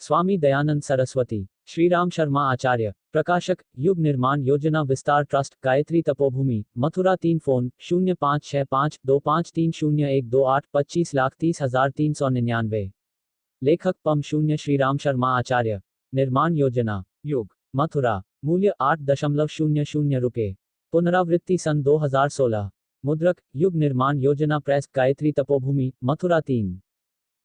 स्वामी दयानंद सरस्वती, श्रीराम शर्मा आचार्य, प्रकाशक, युग निर्माण योजना विस्तार ट्रस्ट, गायत्री तपोभूमि, मथुरा। 3 फोन 0565253012 25,30,399। लेखक पम 0 श्रीराम शर्मा आचार्य। निर्माण योजना, युग, मथुरा। मूल्य 8.00 रुपये। पुनरावृत्ति सन 2016। मुद्रक, युग निर्माण योजना प्रेस, गायत्री तपोभूमि, मथुरा। 3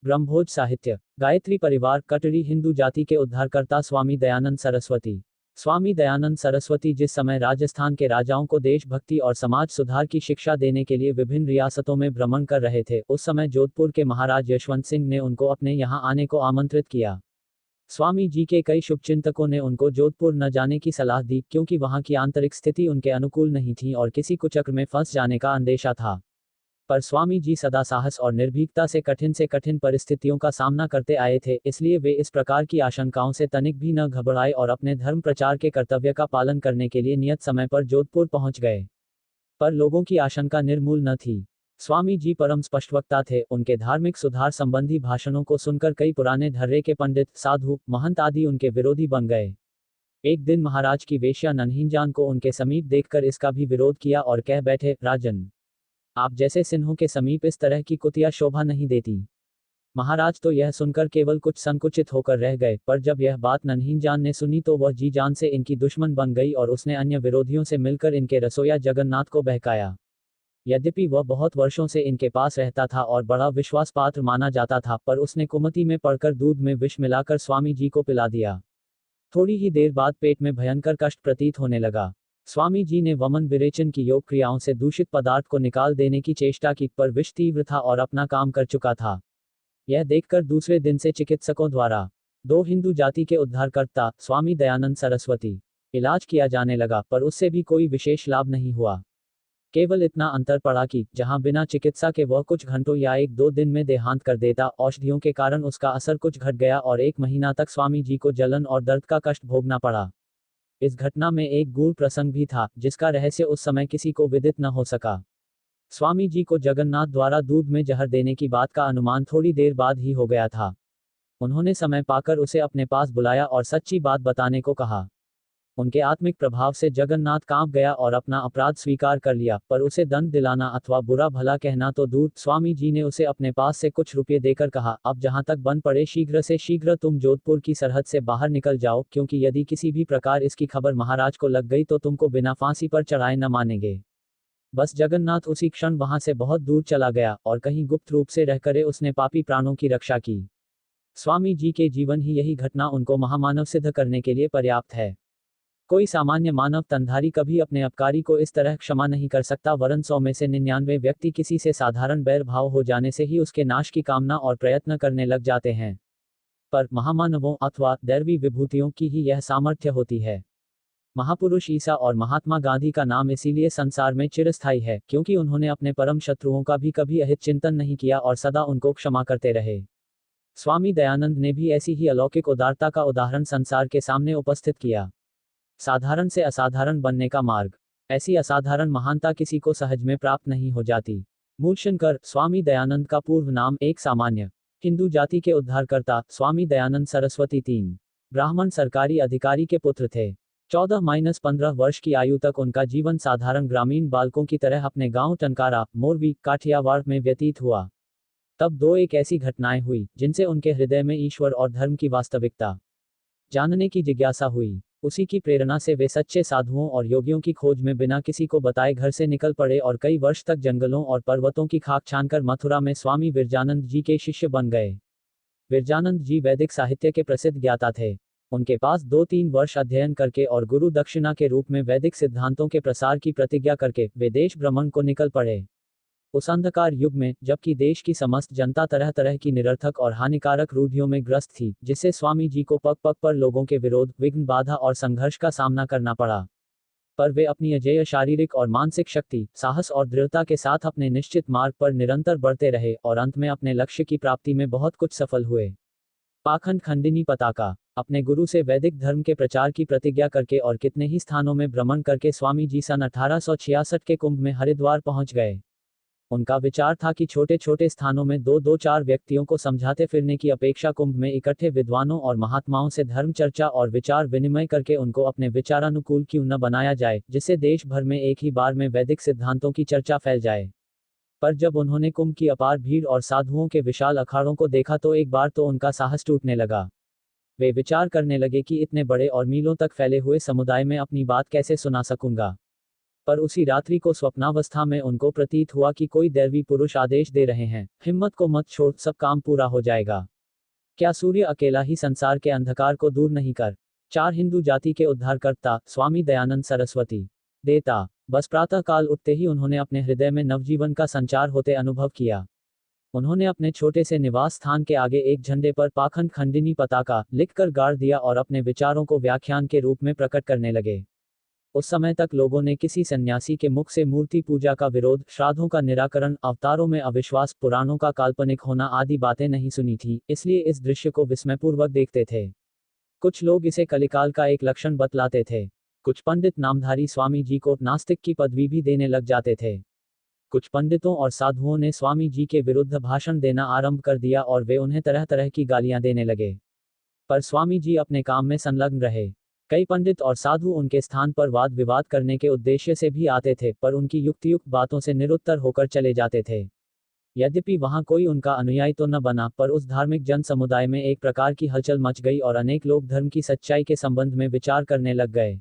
ब्रह्मभोज साहित्य, गायत्री परिवार, कटरी हिंदू जाति के उद्धारकर्ता स्वामी दयानंद सरस्वती। स्वामी दयानंद सरस्वती जिस समय राजस्थान के राजाओं को देशभक्ति और समाज सुधार की शिक्षा देने के लिए विभिन्न रियासतों में भ्रमण कर रहे थे, उस समय जोधपुर के महाराज यशवंत सिंह ने उनको अपने यहाँ आने को आमंत्रित किया। स्वामी जी के कई शुभचिंतकों ने उनको जोधपुर न जाने की सलाह दी, क्योंकि वहां की आंतरिक स्थिति उनके अनुकूल नहीं थी और किसी कुचक्र में फंस जाने का अंदेशा था। पर स्वामी जी सदा साहस और निर्भीकता से कठिन परिस्थितियों का सामना करते आए थे, इसलिए वे इस प्रकार की आशंकाओं से तनिक भी न घबराए और अपने धर्म प्रचार के कर्तव्य का पालन करने के लिए नियत समय पर जोधपुर पहुंच गए। पर लोगों की आशंका निर्मूल न थी। स्वामी जी परम स्पष्टवक्ता थे। उनके धार्मिक सुधार संबंधी भाषणों को सुनकर कई पुराने धर्रे के पंडित, साधु, महंत आदि उनके विरोधी बन गए। एक दिन महाराज की वेश्या नन्हीजान को उनके समीप देखकर इसका भी विरोध किया और कह बैठे, राजन, आप जैसे सिन्हों के समीप इस तरह की कुतिया शोभा नहीं देती। महाराज तो यह सुनकर केवल कुछ संकुचित होकर रह गए, पर जब यह बात नन्हीजान ने सुनी तो वह जी जान से इनकी दुश्मन बन गई और उसने अन्य विरोधियों से मिलकर इनके रसोया जगन्नाथ को बहकाया। यद्यपि वह बहुत वर्षों से इनके पास रहता था और बड़ा विश्वास पात्र माना जाता था, पर उसने कुमति में पड़कर दूध में विष मिलाकर स्वामी जी को पिला दिया। थोड़ी ही देर बाद पेट में भयंकर कष्ट प्रतीत होने लगा। स्वामी जी ने वमन विरेचन की योग क्रियाओं से दूषित पदार्थ को निकाल देने की चेष्टा की, पर विष तीव्र था और अपना काम कर चुका था। यह देखकर दूसरे दिन से चिकित्सकों द्वारा 2 हिंदू जाति के उद्धारकर्ता स्वामी दयानंद सरस्वती इलाज किया जाने लगा, पर उससे भी कोई विशेष लाभ नहीं हुआ। केवल इतना अंतर पड़ा कि जहां बिना चिकित्सा के वह कुछ घंटों या 1-2 दिन में देहांत कर देता, औषधियों के कारण उसका असर कुछ घट गया और 1 महीना तक स्वामी जी को जलन और दर्द का कष्ट भोगना पड़ा। इस घटना में एक गूढ़ प्रसंग भी था, जिसका रहस्य उस समय किसी को विदित न हो सका। स्वामी जी को जगन्नाथ द्वारा दूध में जहर देने की बात का अनुमान थोड़ी देर बाद ही हो गया था। उन्होंने समय पाकर उसे अपने पास बुलाया और सच्ची बात बताने को कहा। उनके आत्मिक प्रभाव से जगन्नाथ कांप गया और अपना अपराध स्वीकार कर लिया, पर उसे दंड दिलाना अथवा बुरा भला कहना तो दूर। स्वामी जी ने उसे अपने पास से कुछ रुपये देकर कहा, अब जहां तक बन पड़े शीघ्र से शीघ्र तुम जोधपुर की सरहद से बाहर निकल जाओ, क्योंकि यदि किसी भी प्रकार इसकी खबर महाराज को लग गई तो तुमको बिना फांसी पर चढ़ाए न मानेंगे। बस जगन्नाथ उसी क्षण वहां से बहुत दूर चला गया और कहीं गुप्त रूप से रहकर उसने पापी प्राणों की रक्षा की। स्वामी जी के जीवन ही यही घटना उनको महामानव सिद्ध करने के लिए पर्याप्त है। कोई सामान्य मानव तनधारी कभी अपने अपकारी को इस तरह क्षमा नहीं कर सकता, वरन 100 में से 99 व्यक्ति किसी से साधारण बैर भाव हो जाने से ही उसके नाश की कामना और प्रयत्न करने लग जाते हैं। पर महामानवों अथवा दैवी विभूतियों की ही यह सामर्थ्य होती है। महापुरुष ईसा और महात्मा गांधी का नाम इसीलिए संसार में चिरस्थायी है, क्योंकि उन्होंने अपने परम शत्रुओं का भी कभी अहित चिंतन नहीं किया और सदा उनको क्षमा करते रहे। स्वामी दयानंद ने भी ऐसी ही अलौकिक उदारता का उदाहरण संसार के सामने उपस्थित किया। साधारण से असाधारण बनने का मार्ग। ऐसी असाधारण महानता किसी को सहज में प्राप्त नहीं हो जाती। मूलशंकर स्वामी दयानंद का पूर्व नाम एक सामान्य हिंदू जाति के उद्धारकर्ता स्वामी दयानंद सरस्वती 3 ब्राह्मण सरकारी अधिकारी के पुत्र थे। 14-15 वर्ष की आयु तक उनका जीवन साधारण ग्रामीण बालकों की तरह अपने गांव टनकारा, मोरवी, काठियावाड़ में व्यतीत हुआ। तब 2 एक ऐसी घटनाएं हुई जिनसे उनके हृदय में ईश्वर और धर्म की वास्तविकता जानने की जिज्ञासा हुई। उसी की प्रेरणा से वे सच्चे साधुओं और योगियों की खोज में बिना किसी को बताए घर से निकल पड़े और कई वर्ष तक जंगलों और पर्वतों की खाक छानकर मथुरा में स्वामी विरजानंद जी के शिष्य बन गए। विरजानंद जी वैदिक साहित्य के प्रसिद्ध ज्ञाता थे। उनके पास 2-3 वर्ष अध्ययन करके और गुरु दक्षिणा के रूप में वैदिक सिद्धांतों के प्रसार की प्रतिज्ञा करके वे देश भ्रमण को निकल पड़े। उस अंधकार युग में, जबकि देश की समस्त जनता तरह तरह की निरर्थक और हानिकारक रूढ़ियों में ग्रस्त थी, जिससे स्वामी जी को पग पग पर लोगों के विरोध, विघ्न, बाधा और संघर्ष का सामना करना पड़ा, पर वे अपनी अजेय शारीरिक और मानसिक शक्ति, साहस और दृढ़ता के साथ अपने निश्चित मार्ग पर निरंतर बढ़ते रहे और अंत में अपने लक्ष्य की प्राप्ति में बहुत कुछ सफल हुए। पाखंड खंडिनी पताका। अपने गुरु से वैदिक धर्म के प्रचार की प्रतिज्ञा करके और कितने ही स्थानों में भ्रमण करके स्वामी जी सन 1866 के कुंभ में हरिद्वार पहुंच गए। उनका विचार था कि छोटे छोटे स्थानों में दो दो चार व्यक्तियों को समझाते फिरने की अपेक्षा कुंभ में इकट्ठे विद्वानों और महात्माओं से धर्म चर्चा और विचार विनिमय करके उनको अपने विचारानुकूल क्यों न बनाया जाए, जिससे देश भर में एक ही बार में वैदिक सिद्धांतों की चर्चा फैल जाए। पर जब उन्होंने कुंभ की अपार भीड़ और साधुओं के विशाल अखाड़ों को देखा तो एक बार तो उनका साहस टूटने लगा। वे विचार करने लगे कि इतने बड़े और मीलों तक फैले हुए समुदाय में अपनी बात कैसे सुना सकूंगा। पर उसी रात्रि को स्वप्नावस्था में उनको प्रतीत हुआ कि कोई दैवी पुरुष आदेश दे रहे हैं, हिम्मत को मत छोड़, सब काम पूरा हो जाएगा। क्या सूर्य अकेला ही संसार के अंधकार को दूर नहीं कर? चार हिंदू जाति के उद्धारकर्ता स्वामी दयानंद सरस्वती देता। बस प्रातः काल उठते ही उन्होंने अपने हृदय में नवजीवन का संचार होते अनुभव किया। उन्होंने अपने छोटे से निवास स्थान के आगे एक झंडे पर पाखंड खंडिनी पताका लिखकर गाड़ दिया और अपने विचारों को व्याख्यान के रूप में प्रकट करने लगे। उस समय तक लोगों ने किसी सन्यासी के मुख से मूर्ति पूजा का विरोध, श्राद्धों का निराकरण, अवतारों में अविश्वास, पुराणों का काल्पनिक होना आदि बातें नहीं सुनी थी, इसलिए इस दृश्य को विस्मयपूर्वक देखते थे। कुछ लोग इसे कलिकाल का एक लक्षण बतलाते थे। कुछ पंडित नामधारी स्वामी जी को नास्तिक की पदवी भी देने लग जाते थे। कुछ पंडितों और साधुओं ने स्वामी जी के विरुद्ध भाषण देना आरंभ कर दिया और वे उन्हें तरह तरह की गालियां देने लगे। पर स्वामी जी अपने काम में संलग्न रहे। कई पंडित और साधु उनके स्थान पर वाद विवाद करने के उद्देश्य से भी आते थे, पर उनकी युक्तियुक्त बातों से निरुत्तर होकर चले जाते थे। यद्यपि वहां कोई उनका अनुयायी तो न बना, पर उस धार्मिक जन समुदाय में एक प्रकार की हलचल मच गई और अनेक लोग धर्म की सच्चाई के संबंध में विचार करने लग गए।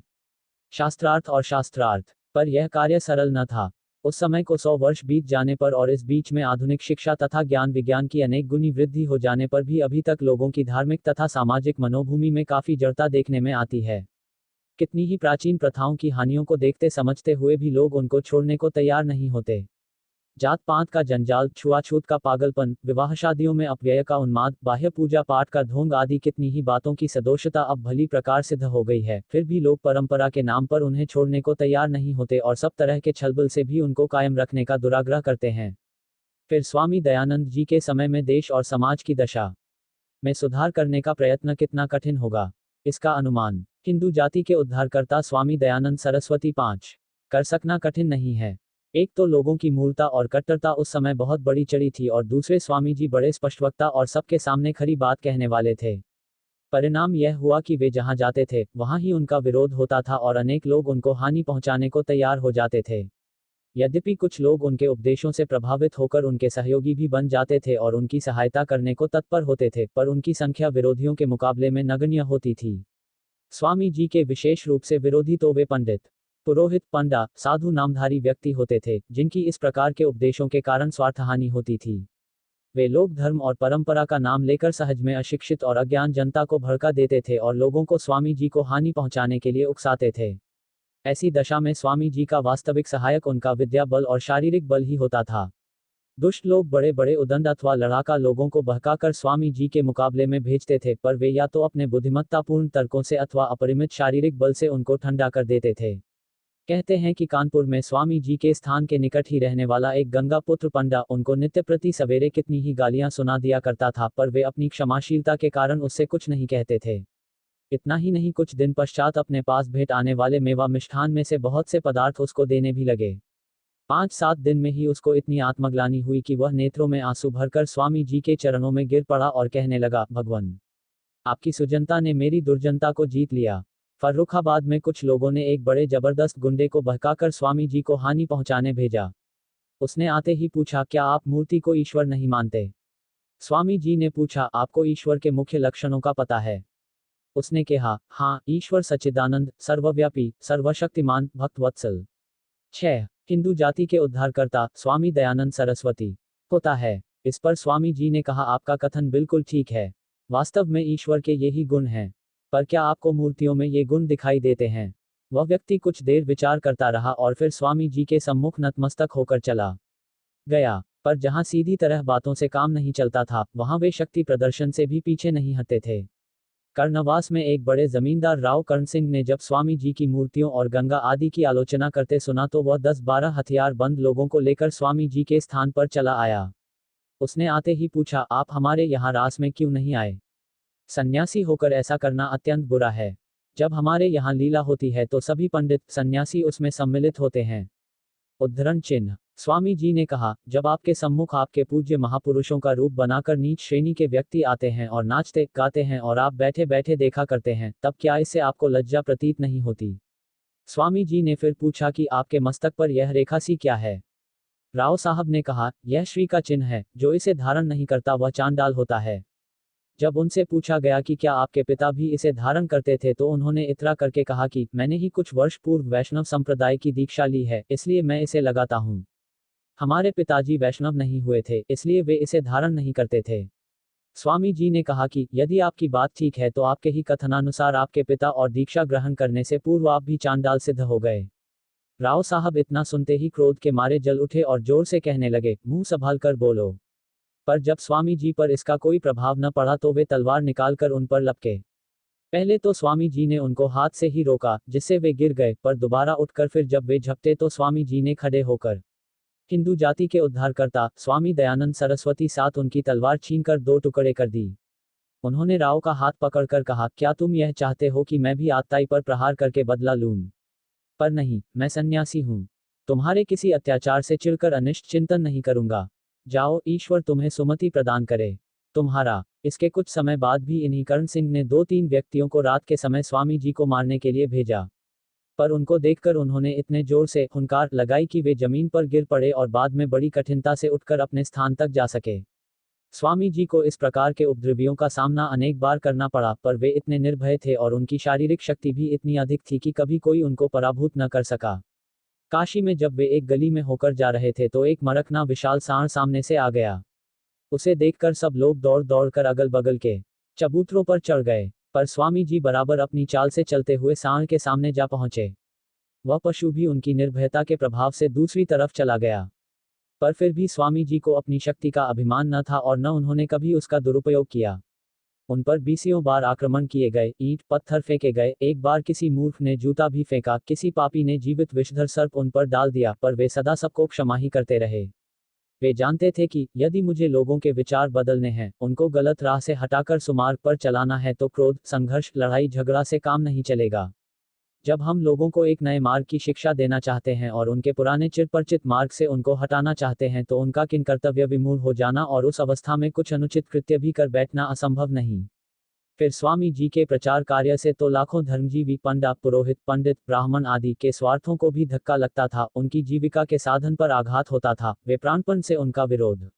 शास्त्रार्थ और शास्त्रार्थ। पर यह कार्य सरल न था। उस समय को 100 वर्ष बीत जाने पर और इस बीच में आधुनिक शिक्षा तथा ज्ञान विज्ञान की अनेक गुनी वृद्धि हो जाने पर भी अभी तक लोगों की धार्मिक तथा सामाजिक मनोभूमि में काफी जड़ता देखने में आती है। कितनी ही प्राचीन प्रथाओं की हानियों को देखते समझते हुए भी लोग उनको छोड़ने को तैयार नहीं होते। जात पात का जंजाल, छुआछूत का पागलपन, विवाह शादियों में अपव्यय का उन्माद, बाह्य पूजा पाठ का ढोंग आदि कितनी ही बातों की सदोषता अब भली प्रकार सिद्ध हो गई है, फिर भी लोग परंपरा के नाम पर उन्हें छोड़ने को तैयार नहीं होते और सब तरह के छलबल से भी उनको कायम रखने का दुराग्रह करते हैं। फिर स्वामी दयानंद जी के समय में देश और समाज की दशा में सुधार करने का प्रयत्न कितना कठिन होगा, इसका अनुमान हिंदू जाति के उद्धारकर्ता स्वामी दयानंद सरस्वती 5 कर सकना कठिन नहीं है। एक तो लोगों की मूर्खता और कट्टरता उस समय बहुत बड़ी चढ़ी थी और दूसरे स्वामी जी बड़े स्पष्टवक्ता और सबके सामने खरी बात कहने वाले थे। परिणाम यह हुआ कि वे जहां जाते थे वहां ही उनका विरोध होता था और अनेक लोग उनको हानि पहुंचाने को तैयार हो जाते थे। यद्यपि कुछ लोग उनके उपदेशों से प्रभावित होकर उनके सहयोगी भी बन जाते थे और उनकी सहायता करने को तत्पर होते थे, पर उनकी संख्या विरोधियों के मुकाबले में नगण्य होती थी। स्वामी जी के विशेष रूप से विरोधी तो वे पंडित, पुरोहित, पंडा, साधु नामधारी व्यक्ति होते थे, जिनकी इस प्रकार के उपदेशों के कारण स्वार्थहानि होती थी। वे लोग धर्म और परंपरा का नाम लेकर सहज में अशिक्षित और अज्ञान जनता को भड़का देते थे और लोगों को स्वामी जी को हानि पहुंचाने के लिए उकसाते थे। ऐसी दशा में स्वामी जी का वास्तविक सहायक उनका विद्या बल और शारीरिक बल ही होता था। दुष्ट लोग बड़े बड़े उदंड अथवा लड़ाका लोगों को बहकाकर स्वामी जी के मुकाबले में भेजते थे, पर वे या तो अपने बुद्धिमत्तापूर्ण तर्कों से अथवा अपरिमित शारीरिक बल से उनको ठंडा कर देते थे। कहते हैं कि कानपुर में स्वामी जी के स्थान के निकट ही रहने वाला एक गंगा पुत्र पंडा उनको नित्य प्रति सवेरे कितनी ही गालियां सुना दिया करता था, पर वे अपनी क्षमाशीलता के कारण उससे कुछ नहीं कहते थे। इतना ही नहीं, कुछ दिन पश्चात अपने पास भेंट आने वाले मेवा मिष्ठान में से बहुत से पदार्थ उसको देने भी लगे। 5-7 दिन में ही उसको इतनी आत्मग्लानि हुई कि वह नेत्रों में आंसू भरकर स्वामी जी के चरणों में गिर पड़ा और कहने लगा, भगवान, आपकी सुजनता ने मेरी दुर्जनता को जीत लिया। फर्रुखाबाद में कुछ लोगों ने एक बड़े जबरदस्त गुंडे को बहकाकर स्वामी जी को हानि पहुंचाने भेजा। उसने आते ही पूछा, क्या आप मूर्ति को ईश्वर नहीं मानते? स्वामी जी ने पूछा, आपको ईश्वर के मुख्य लक्षणों का पता है? उसने कहा, हाँ, ईश्वर सच्चिदानंद, सर्वव्यापी, सर्वशक्तिमान, भक्तवत्सल। 6 हिंदू जाति के उद्धारकर्ता स्वामी दयानंद सरस्वती होता है। इस पर स्वामी जी ने कहा, आपका कथन बिल्कुल ठीक है। वास्तव में ईश्वर के यही गुण हैं, पर क्या आपको मूर्तियों में ये गुण दिखाई देते हैं? वह व्यक्ति कुछ देर विचार करता रहा और फिर स्वामी जी के सम्मुख नतमस्तक होकर चला गया। पर जहां सीधी तरह बातों से काम नहीं चलता था, वहां वे शक्ति प्रदर्शन से भी पीछे नहीं हटते थे। कर्णवास में एक बड़े जमींदार राव कर्ण सिंह ने जब स्वामी जी की मूर्तियों और गंगा आदि की आलोचना करते सुना तो वह 10-12 हथियारबंद लोगों को लेकर स्वामी जी के स्थान पर चला आया। उसने आते ही पूछा, आप हमारे यहाँ रास में क्यों नहीं आए? सन्यासी होकर ऐसा करना अत्यंत बुरा है। जब हमारे यहाँ लीला होती है तो सभी पंडित, सन्यासी उसमें सम्मिलित होते हैं। उद्धरण चिन्ह। स्वामी जी ने कहा, जब आपके सम्मुख आपके पूज्य महापुरुषों का रूप बनाकर नीच श्रेणी के व्यक्ति आते हैं और नाचते गाते हैं और आप बैठे बैठे देखा करते हैं, तब क्या इससे आपको लज्जा प्रतीत नहीं होती? स्वामी जी ने फिर पूछा कि आपके मस्तक पर यह रेखा सी क्या है? राव साहब ने कहा, यह श्री का चिन्ह है, जो इसे धारण नहीं करता वह चांडाल होता है। जब उनसे पूछा गया कि क्या आपके पिता भी इसे धारण करते थे, तो उन्होंने इतरा करके कहा कि मैंने ही कुछ वर्ष पूर्व वैष्णव संप्रदाय की दीक्षा ली है, इसलिए मैं इसे लगाता हूँ। हमारे पिताजी वैष्णव नहीं हुए थे, इसलिए वे इसे धारण नहीं करते थे। स्वामी जी ने कहा कि यदि आपकी बात ठीक है तो आपके ही कथनानुसार आपके पिता और दीक्षा ग्रहण करने से पूर्व आप भी चांडाल सिद्ध हो गए। राव साहब इतना सुनते ही क्रोध के मारे जल उठे और जोर से कहने लगे, मुंह संभाल कर बोलो। पर जब स्वामी जी पर इसका कोई प्रभाव न पड़ा तो वे तलवार निकालकर उन पर लपके। पहले तो स्वामी जी ने उनको हाथ से ही रोका, जिससे वे गिर गए, पर दोबारा उठकर फिर जब वे झपटे तो स्वामी जी ने खड़े होकर हिंदू जाति के उद्धारकर्ता स्वामी दयानंद सरस्वती साथ उनकी तलवार छीनकर 2 टुकड़े कर दी। उन्होंने राव का हाथ पकड़कर कहा, क्या तुम यह चाहते हो कि मैं भी आत्ताई पर प्रहार करके बदला लूं? पर नहीं, मैं सन्यासी हूं। तुम्हारे किसी अत्याचार से चिढ़कर अनिष्ट चिंतन नहीं करूंगा। जाओ, ईश्वर तुम्हें सुमति प्रदान करे। तुम्हारा। इसके कुछ समय बाद भी इन्हीं कर्ण सिंह ने 2-3 व्यक्तियों को रात के समय स्वामी जी को मारने के लिए भेजा। पर उनको देखकर उन्होंने इतने जोर से हुंकार लगाई कि वे जमीन पर गिर पड़े और बाद में बड़ी कठिनता से उठकर अपने स्थान तक जा सके। स्वामी जी को इस प्रकार के उपद्रवियों का सामना अनेक बार करना पड़ा, पर वे इतने निर्भय थे और उनकी शारीरिक शक्ति भी इतनी अधिक थी कि कभी कोई उनको पराभूत न कर सका। काशी में जब वे एक गली में होकर जा रहे थे तो एक मरकना विशाल सांड सामने से आ गया। उसे देखकर सब लोग दौड़ दौड़ कर अगल बगल के चबूतरों पर चढ़ गए, पर स्वामी जी बराबर अपनी चाल से चलते हुए सांड के सामने जा पहुंचे। वह पशु भी उनकी निर्भयता के प्रभाव से दूसरी तरफ चला गया। पर फिर भी स्वामी जी को अपनी शक्ति का अभिमान न था और न उन्होंने कभी उसका दुरुपयोग किया। उन पर बीसियों बार आक्रमण किए गए, ईंट पत्थर फेंके गए, एक बार किसी मूर्ख ने जूता भी फेंका, किसी पापी ने जीवित विषधर सर्प उन पर डाल दिया, पर वे सदा सबको क्षमा ही करते रहे। वे जानते थे कि यदि मुझे लोगों के विचार बदलने हैं, उनको गलत राह से हटाकर सुमार्ग पर चलाना है, तो क्रोध, संघर्ष, लड़ाई झगड़ा से काम नहीं चलेगा। जब हम लोगों को एक नए मार्ग की शिक्षा देना चाहते हैं और उनके पुराने चिरपरिचित मार्ग से उनको हटाना चाहते हैं, तो उनका किन कर्तव्य विमूढ़ हो जाना और उस अवस्था में कुछ अनुचित कृत्य भी कर बैठना असंभव नहीं। फिर स्वामी जी के प्रचार कार्य से तो लाखों धर्मजीवी, पंडा, पुरोहित, पंडित, ब्राह्मण आदि के स्वार्थों को भी धक्का लगता था, उनकी जीविका के साधन पर आघात होता था, वे प्राणपण से उनका विरोध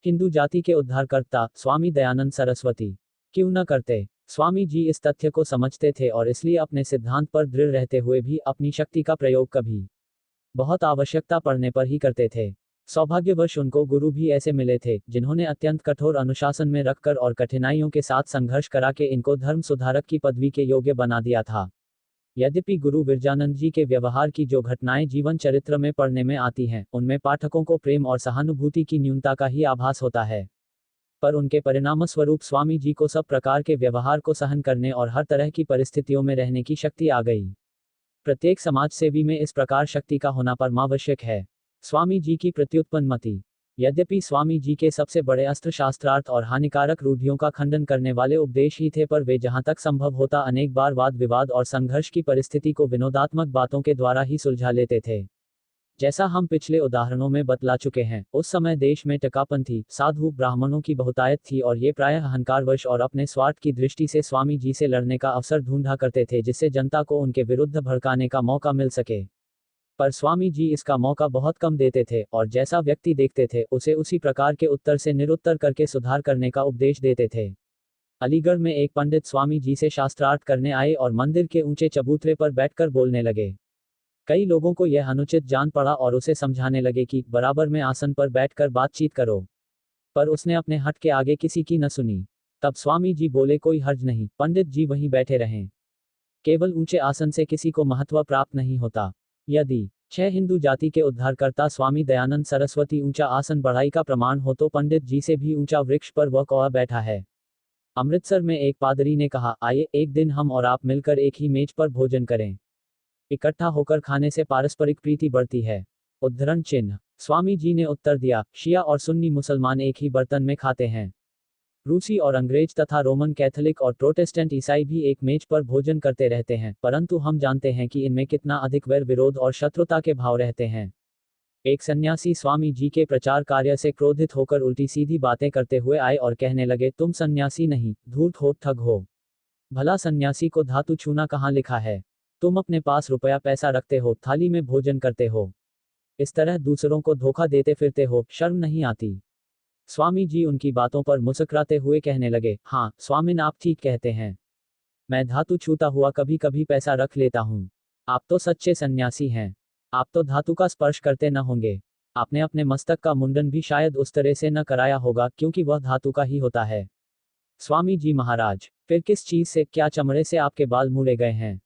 हिंदू जाति के उद्धारकर्ता स्वामी दयानंद सरस्वती क्यों न करते? स्वामी जी इस तथ्य को समझते थे और इसलिए अपने सिद्धांत पर दृढ़ रहते हुए भी अपनी शक्ति का प्रयोग कभी बहुत आवश्यकता पड़ने पर ही करते थे। सौभाग्यवश उनको गुरु भी ऐसे मिले थे, जिन्होंने अत्यंत कठोर अनुशासन में रखकर और कठिनाइयों के साथ संघर्ष करा के इनको धर्म सुधारक की पदवी के योग्य बना दिया था। यद्यपि गुरु विरजानंद जी के व्यवहार की जो घटनाएं जीवन चरित्र में पढ़ने में आती हैं, उनमें पाठकों को प्रेम और सहानुभूति की न्यूनता का ही आभास होता है, पर उनके परिणामस्वरूप स्वामी जी को सब प्रकार के व्यवहार को सहन करने और हर तरह की परिस्थितियों में रहने की शक्ति आ गई। प्रत्येक समाज सेवी में इस प्रकार शक्ति का होना परमावश्यक है। स्वामी जी की प्रत्युत्पन्न मति। यद्यपि स्वामी जी के सबसे बड़े अस्त्र शास्त्रार्थ और हानिकारक रूढ़ियों का खंडन करने वाले उपदेश ही थे, पर वे जहां तक संभव होता अनेक बार वाद विवाद और संघर्ष की परिस्थिति को विनोदात्मक बातों के द्वारा ही सुलझा लेते थे। जैसा हम पिछले उदाहरणों में बतला चुके हैं, उस समय देश में टकापंथी साधु ब्राह्मणों की बहुतायत थी और ये प्रायः अहंकारवश और अपने स्वार्थ की दृष्टि से स्वामी जी से लड़ने का अवसर ढूंढा करते थे, जिससे जनता को उनके विरुद्ध भड़काने का मौका मिल सके। पर स्वामी जी इसका मौका बहुत कम देते थे और जैसा व्यक्ति देखते थे उसे उसी प्रकार के उत्तर से निरुत्तर करके सुधार करने का उपदेश देते थे। अलीगढ़ में एक पंडित स्वामी जी से शास्त्रार्थ करने आए और मंदिर के ऊंचे चबूतरे पर बैठकर बोलने लगे। कई लोगों को यह अनुचित जान पड़ा और उसे समझाने लगे कि बराबर में आसन पर बैठकर बातचीत करो, पर उसने अपने हट के आगे किसी की न सुनी। तब स्वामी जी बोले, कोई हर्ज नहीं, पंडित जी वहीं बैठे रहें। केवल ऊंचे आसन से किसी को महत्व प्राप्त नहीं होता। यदि 6 हिंदू जाति के उद्धारकर्ता स्वामी दयानंद सरस्वती ऊंचा आसन बढ़ाई का प्रमाण हो, तो पंडित जी से भी ऊंचा वृक्ष पर वह कौआ बैठा है। अमृतसर में एक पादरी ने कहा, आइए एक दिन हम और आप मिलकर एक ही मेज पर भोजन करें। इकट्ठा होकर खाने से पारस्परिक प्रीति बढ़ती है। उद्धरण चिन्ह। स्वामी जी ने उत्तर दिया, शिया और सुन्नी मुसलमान एक ही बर्तन में खाते हैं। रूसी और अंग्रेज तथा रोमन कैथोलिक और प्रोटेस्टेंट ईसाई भी एक मेज पर भोजन करते रहते हैं, परंतु हम जानते हैं कि इनमें कितना अधिक वैर विरोध और शत्रुता के भाव रहते हैं। एक सन्यासी स्वामी जी के प्रचार कार्य से क्रोधित होकर उल्टी सीधी बातें करते हुए आए और कहने लगे, तुम सन्यासी नहीं, धूर्त हो, ठग हो। भला सन्यासी को धातु छूना कहाँ लिखा है? तुम अपने पास रुपया पैसा रखते हो, थाली में भोजन करते हो, इस तरह दूसरों को धोखा देते फिरते हो, शर्म नहीं आती? स्वामी जी उनकी बातों पर मुस्कुराते हुए कहने लगे, हाँ स्वामिन, आप ठीक कहते हैं, मैं धातु छूता हुआ कभी कभी पैसा रख लेता हूँ। आप तो सच्चे सन्यासी हैं, आप तो धातु का स्पर्श करते न होंगे। आपने अपने मस्तक का मुंडन भी शायद उस तरह से न कराया होगा, क्योंकि वह धातु का ही होता है। स्वामी जी महाराज, फिर किस चीज से, क्या चमड़े से आपके बाल मूड़े गए हैं?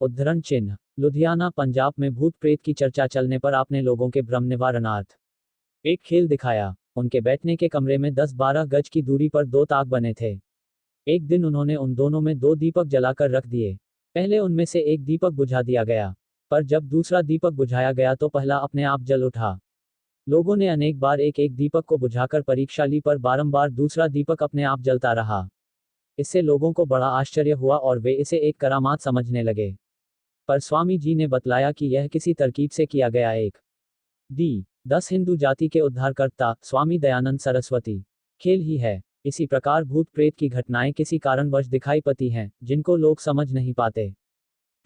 उद्धरण चिन्ह। लुधियाना पंजाब में भूत प्रेत की चर्चा चलने पर आपने लोगों के भ्रम निवारणार्थ एक खेल दिखाया। उनके बैठने के कमरे में 10-12 गज की दूरी पर 2 ताक बने थे। एक दिन उन्होंने उन दोनों में 2 दीपक जलाकर रख दिए। पहले उनमें से एक दीपक बुझा दिया गया, पर जब दूसरा दीपक बुझाया गया तो पहला अपने आप जल उठा। लोगों ने अनेक बार एक एक दीपक को बुझाकर परीक्षा ली, पर बारंबार दूसरा दीपक अपने आप जलता रहा। इससे लोगों को बड़ा आश्चर्य हुआ और वे इसे एक करामात समझने लगे। पर स्वामी जी ने बतलाया कि यह किसी तरकीब से किया गया एक 10 हिंदू जाति के उद्धारकर्ता स्वामी दयानंद सरस्वती खेल ही है। इसी प्रकार भूत प्रेत की घटनाएं किसी कारणवश दिखाई पड़ती हैं, जिनको लोग समझ नहीं पाते।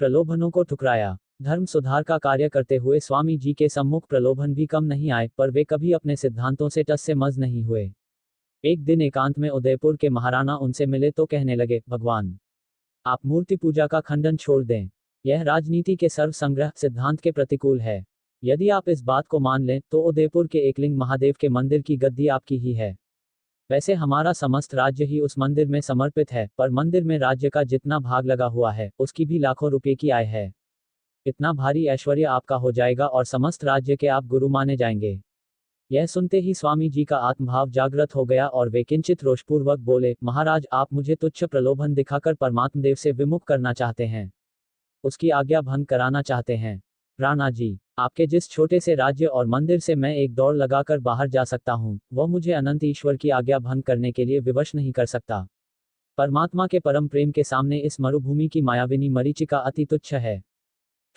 प्रलोभनों को ठुकराया। धर्म सुधार का कार्य करते हुए स्वामी जी के सम्मुख प्रलोभन भी कम नहीं आए, पर वे कभी अपने सिद्धांतों से टस से मज नहीं हुए। एक दिन एकांत में उदयपुर के महाराणा उनसे मिले तो कहने लगे, भगवान, आप मूर्ति पूजा का खंडन छोड़ दें, यह राजनीति के सर्वसंग्रह सिद्धांत के प्रतिकूल है। यदि आप इस बात को मान लें तो उदयपुर के एकलिंग महादेव के मंदिर की गद्दी आपकी ही है। वैसे हमारा समस्त राज्य ही उस मंदिर में समर्पित है, पर मंदिर में राज्य का जितना भाग लगा हुआ है उसकी भी लाखों रुपए की आय है। इतना भारी ऐश्वर्य आपका हो जाएगा और समस्त राज्य के आप गुरु माने जाएंगे। यह सुनते ही स्वामी जी का आत्मभाव जागृत हो गया और वे किंचित रोषपूर्वक बोले, महाराज, आप मुझे तुच्छ प्रलोभन दिखाकर परमात्मा देव से विमुख करना चाहते हैं, उसकी आज्ञा भंग कराना चाहते हैं। राणा जी, आपके जिस छोटे से राज्य और मंदिर से मैं एक दौड़ लगाकर बाहर जा सकता हूँ, वह मुझे अनंत ईश्वर की आज्ञा भंग करने के लिए विवश नहीं कर सकता। परमात्मा के परम प्रेम के सामने इस मरुभूमि की मायाविनी मरीचिका अति तुच्छ है।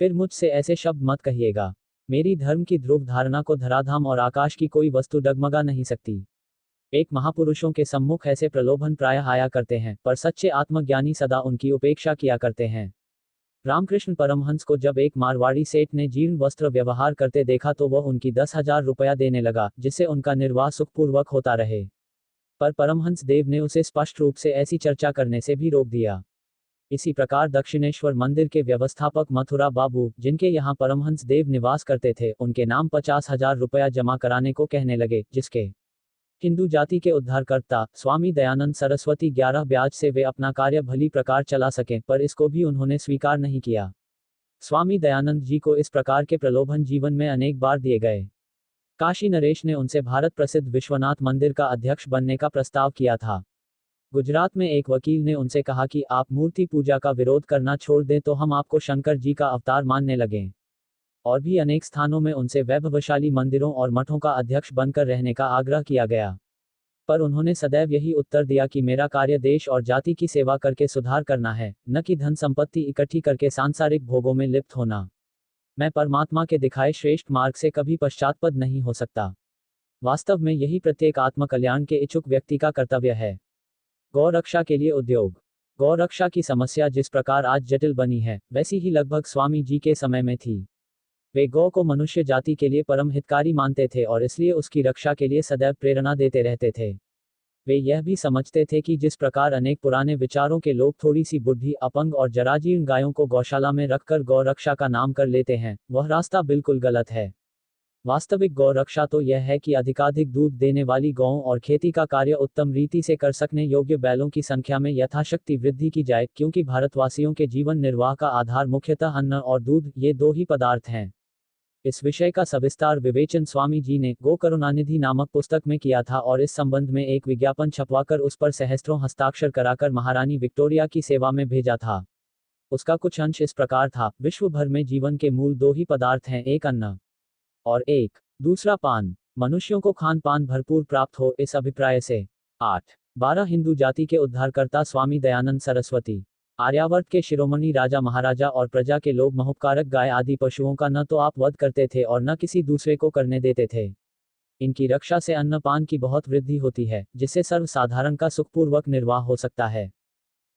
फिर मुझसे ऐसे शब्द मत कहिएगा। मेरी धर्म की ध्रुव धारणा को धराधाम और आकाश की कोई वस्तु डगमगा नहीं सकती। एक महापुरुषों के सम्मुख ऐसे प्रलोभन प्रायः आया करते हैं, पर सच्चे आत्मज्ञानी सदा उनकी उपेक्षा किया करते हैं। रामकृष्ण परमहंस को जब एक मारवाड़ी सेठ ने जीर्ण वस्त्र व्यवहार करते देखा तो वह उनकी 10,000 रुपया देने लगा, जिससे उनका निर्वाह सुखपूर्वक होता रहे। पर परमहंस देव ने उसे स्पष्ट रूप से ऐसी चर्चा करने से भी रोक दिया। इसी प्रकार दक्षिणेश्वर मंदिर के व्यवस्थापक मथुरा बाबू, जिनके यहाँ परमहंस देव निवास करते थे, उनके नाम 50,000 रुपया जमा कराने को कहने लगे, जिसके हिंदू जाति के उद्धारकर्ता स्वामी दयानंद सरस्वती 11 ब्याज से वे अपना कार्य भली प्रकार चला सकें, पर इसको भी उन्होंने स्वीकार नहीं किया। स्वामी दयानंद जी को इस प्रकार के प्रलोभन जीवन में अनेक बार दिए गए। काशी नरेश ने उनसे भारत प्रसिद्ध विश्वनाथ मंदिर का अध्यक्ष बनने का प्रस्ताव किया था। गुजरात में एक वकील ने उनसे कहा कि आप मूर्ति पूजा का विरोध करना छोड़ दें तो हम आपको शंकर जी का अवतार मानने लगें। और भी अनेक स्थानों में उनसे वैभवशाली मंदिरों और मठों का अध्यक्ष बनकर रहने का आग्रह किया गया। पर उन्होंने सदैव यही उत्तर दिया कि मेरा कार्य देश और जाति की सेवा करके सुधार करना है, न कि धन संपत्ति इकट्ठी करके सांसारिक भोगों में लिप्त होना। मैं परमात्मा के दिखाए श्रेष्ठ मार्ग से कभी पश्चात्पद नहीं हो सकता। वास्तव में यही प्रत्येक आत्मकल्याण के इच्छुक व्यक्ति का कर्तव्य है। गौ रक्षा के लिए उद्योग। गौ रक्षा की समस्या जिस प्रकार आज जटिल बनी है, वैसी ही लगभग स्वामी जी के समय में थी। वे गौ को मनुष्य जाति के लिए परम हितकारी मानते थे और इसलिए उसकी रक्षा के लिए सदैव प्रेरणा देते रहते थे। वे यह भी समझते थे कि जिस प्रकार अनेक पुराने विचारों के लोग थोड़ी सी बुद्धि, अपंग और जराजीर्ण गायों को गौशाला में रखकर गौ रक्षा का नाम कर लेते हैं, वह रास्ता बिल्कुल गलत है। वास्तविक गौ रक्षा तो यह है कि अधिकाधिक दूध देने वाली गौओं और खेती का कार्य उत्तम रीति से कर सकने योग्य बैलों की संख्या में यथाशक्ति वृद्धि की जाए, क्योंकि भारतवासियों के जीवन निर्वाह का आधार मुख्यतः अन्न और दूध, ये दो ही पदार्थ हैं। इस विषय का सविस्तार विवेचन स्वामी जी ने गो करुणानिधि नामक पुस्तक में किया था और इस संबंध में एक विज्ञापन छपवाकर उस पर सहस्त्रों हस्ताक्षर कराकर महारानी विक्टोरिया की सेवा में भेजा था। उसका कुछ अंश इस प्रकार था, विश्व भर में जीवन के मूल 2 ही पदार्थ हैं, एक अन्न और एक दूसरा पान। मनुष्यों को खान पान भरपूर प्राप्त हो, इस अभिप्राय से 8-12 हिंदू जाति के उद्धारकर्ता स्वामी दयानंद सरस्वती आर्यावर्त के शिरोमणि राजा महाराजा और प्रजा के लोग महोपकारक गाय आदि पशुओं का न तो आप वध करते थे और न किसी दूसरे को करने देते थे। इनकी रक्षा से अन्नपान की बहुत वृद्धि होती है, जिससे सर्वसाधारण का सुखपूर्वक निर्वाह हो सकता है।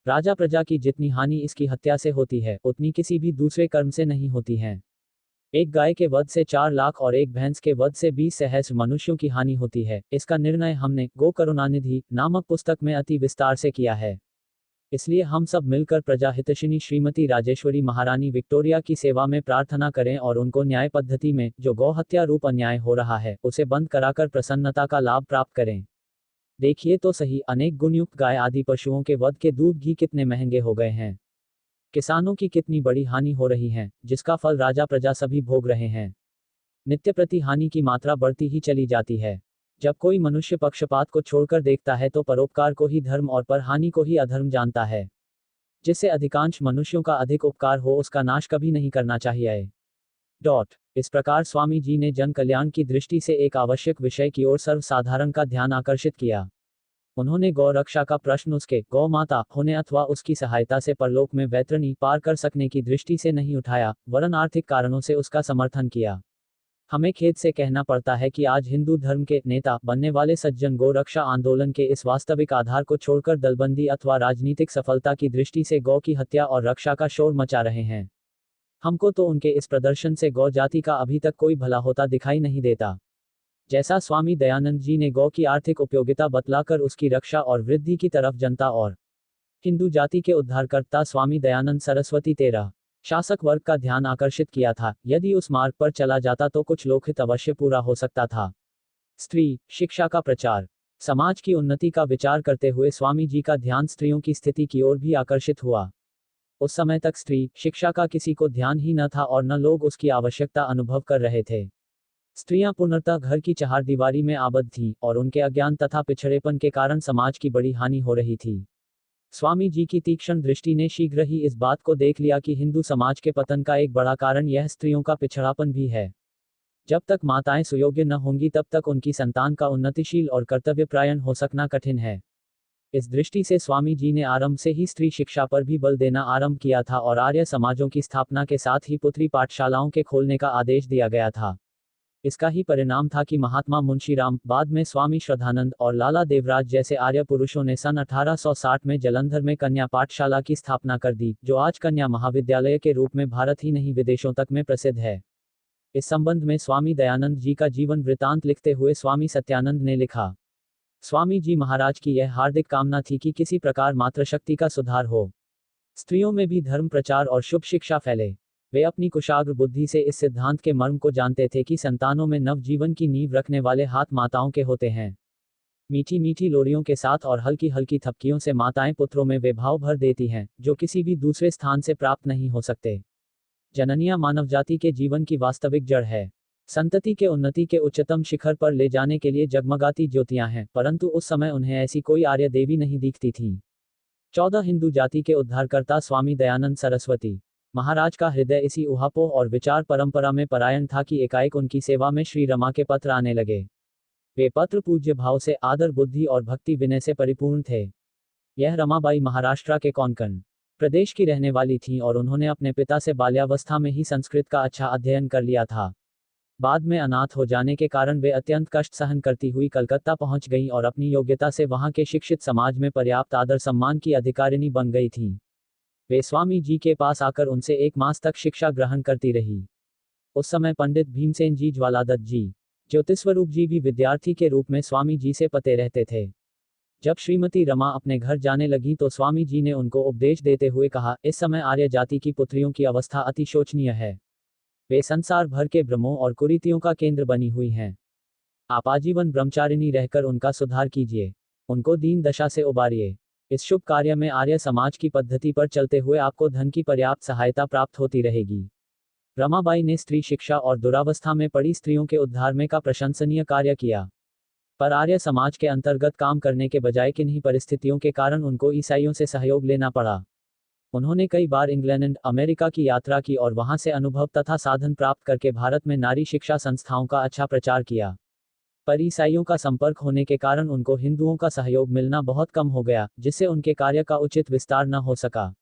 राजा प्रजा की जितनी हानि इसकी हत्या से होती है, उतनी किसी भी दूसरे कर्म से नहीं होती है। एक गाय के वध से 4 लाख और एक भैंस के वध से 20 सहस्र मनुष्यों की हानि होती है। इसका निर्णय हमने गो करुणानिधि नामक पुस्तक में अति विस्तार से किया है। इसलिए हम सब मिलकर प्रजा हितैषिणी श्रीमती राजेश्वरी महारानी विक्टोरिया की सेवा में प्रार्थना करें और उनको न्याय पद्धति में जो गौ हत्या रूप अन्याय हो रहा है, उसे बंद कराकर प्रसन्नता का लाभ प्राप्त करें। देखिए तो सही, अनेक गुणयुक्त गाय आदि पशुओं के वध के दूध घी कितने महंगे हो गए हैं। किसानों की कितनी बड़ी हानि हो रही है, जिसका फल राजा प्रजा सभी भोग रहे हैं। नित्य प्रति हानि की मात्रा बढ़ती ही चली जाती है। जब कोई मनुष्य पक्षपात को छोड़कर देखता है तो परोपकार को ही धर्म और पर हानि को ही अधर्म जानता है। जिससे अधिकांश मनुष्यों का अधिक उपकार हो, उसका नाश कभी नहीं करना चाहिए। इस प्रकार स्वामी जी ने जन कल्याण की दृष्टि से एक आवश्यक विषय की ओर सर्वसाधारण का ध्यान आकर्षित किया। उन्होंने गौ रक्षा का प्रश्न उसके गौ माता होने अथवा उसकी सहायता से परलोक में वैतरणी पार कर सकने की दृष्टि से नहीं उठाया, वरन आर्थिक कारणों से उसका समर्थन किया। हमें खेद से कहना पड़ता है कि आज हिंदू धर्म के नेता बनने वाले सज्जन गौ रक्षा आंदोलन के इस वास्तविक आधार को छोड़कर दलबंदी अथवा राजनीतिक सफलता की दृष्टि से गौ की हत्या और रक्षा का शोर मचा रहे हैं। हमको तो उनके इस प्रदर्शन से गौ जाति का अभी तक कोई भला होता दिखाई नहीं देता। जैसा स्वामी दयानंद जी ने गौ की आर्थिक उपयोगिता बतलाकर उसकी रक्षा और वृद्धि की तरफ जनता और हिंदू जाति के उद्धारकर्ता स्वामी दयानंद सरस्वती तेरह शासक वर्ग का ध्यान आकर्षित किया था, यदि उस मार्ग पर चला जाता तो कुछ लोकहित अवश्य पूरा हो सकता था। स्त्री शिक्षा का प्रचार। समाज की उन्नति का विचार करते हुए स्वामी जी का ध्यान स्त्रियों की स्थिति की ओर भी आकर्षित हुआ। उस समय तक स्त्री शिक्षा का किसी को ध्यान ही न था और न लोग उसकी आवश्यकता अनुभव कर रहे थे। स्त्रियां पूर्णतः घर की चहारदीवारी में आबद्ध थीं और उनके अज्ञान तथा पिछड़ेपन के कारण समाज की बड़ी हानि हो रही थी। स्वामी जी की तीक्ष्ण दृष्टि ने शीघ्र ही इस बात को देख लिया कि हिंदू समाज के पतन का एक बड़ा कारण यह स्त्रियों का पिछड़ापन भी है। जब तक माताएं सुयोग्य न होंगी तब तक उनकी संतान का उन्नतिशील और कर्तव्यपरायण हो सकना कठिन है। इस दृष्टि से स्वामी जी ने आरंभ से ही स्त्री शिक्षा पर भी बल देना आरंभ किया था और आर्य समाजों की स्थापना के साथ ही पुत्री पाठशालाओं के खोलने का आदेश दिया गया था। इसका ही परिणाम था कि महात्मा मुंशीराम, बाद में स्वामी श्रद्धानंद और लाला देवराज जैसे आर्य पुरुषों ने सन 1860 में जलंधर में कन्या पाठशाला की स्थापना कर दी, जो आज कन्या महाविद्यालय के रूप में भारत ही नहीं विदेशों तक में प्रसिद्ध है। इस संबंध में स्वामी दयानंद जी का जीवन वृतांत लिखते हुए स्वामी सत्यानंद ने लिखा, स्वामी जी महाराज की यह हार्दिक कामना थी कि किसी प्रकार मातृशक्ति का सुधार हो, स्त्रियों में भी धर्म प्रचार और शुभ शिक्षा फैले। वे अपनी कुशाग्र बुद्धि से इस सिद्धांत के मर्म को जानते थे कि संतानों में नव जीवन की नींव रखने वाले हाथ माताओं के होते हैं। मीठी मीठी लोरियों के साथ और हल्की हल्की थपकियों से माताएं पुत्रों में वे भाव भर देती हैं, जो किसी भी दूसरे स्थान से प्राप्त नहीं हो सकते। जननियां मानव जाति के जीवन की वास्तविक जड़ है। संतति के उन्नति के उच्चतम शिखर पर ले जाने के लिए जगमगाती ज्योतियां हैं, परंतु उस समय उन्हें ऐसी कोई आर्य देवी नहीं दिखती थी। 14 हिंदू जाति के उद्धारकर्ता स्वामी दयानंद सरस्वती महाराज का हृदय इसी उहापोह और विचार परंपरा में परायण था कि एकाएक उनकी सेवा में श्री रमा के पत्र आने लगे। वे पत्र पूज्य भाव से, आदर, बुद्धि और भक्ति विनय से परिपूर्ण थे। यह रमाबाई महाराष्ट्र के कोंकण प्रदेश की रहने वाली थीं और उन्होंने अपने पिता से बाल्यावस्था में ही संस्कृत का अच्छा अध्ययन कर लिया था। बाद में अनाथ हो जाने के कारण वे अत्यंत कष्ट सहन करती हुई कलकत्ता पहुंच गईं और अपनी योग्यता से वहां के शिक्षित समाज में पर्याप्त आदर सम्मान की अधिकारिणी बन गई थीं। वे स्वामी जी के पास आकर उनसे 1 मास तक शिक्षा ग्रहण करती रही। उस समय पंडित भीमसेन जी, ज्वालादत्त जी, ज्योतिस्वरूप जी भी विद्यार्थी के रूप में स्वामी जी से पते रहते थे। जब श्रीमती रमा अपने घर जाने लगी तो स्वामी जी ने उनको उपदेश देते हुए कहा, इस समय आर्य जाति की पुत्रियों की अवस्था अति शोचनीय है। वे संसार भर के भ्रमों और कुरीतियों का केंद्र बनी हुई हैं। आप आजीवन ब्रह्मचारिणी रहकर उनका सुधार कीजिए, उनको दीन दशा से उबारिए। इस शुभ कार्य में आर्य समाज की पद्धति पर चलते हुए आपको धन की पर्याप्त सहायता प्राप्त होती रहेगी। रमाबाई ने स्त्री शिक्षा और दुरावस्था में पड़ी स्त्रियों के उद्धार में का प्रशंसनीय कार्य किया। पर आर्य समाज के अंतर्गत काम करने के बजाय किन्हीं परिस्थितियों के कारण उनको ईसाइयों से सहयोग लेना पड़ा। उन्होंने कई बार इंग्लैंड, अमेरिका की यात्रा की और वहां से अनुभव तथा साधन प्राप्त करके भारत में नारी शिक्षा संस्थाओं का अच्छा प्रचार किया। पर ईसाइयों का संपर्क होने के कारण उनको हिंदुओं का सहयोग मिलना बहुत कम हो गया, जिससे उनके कार्य का उचित विस्तार न हो सका।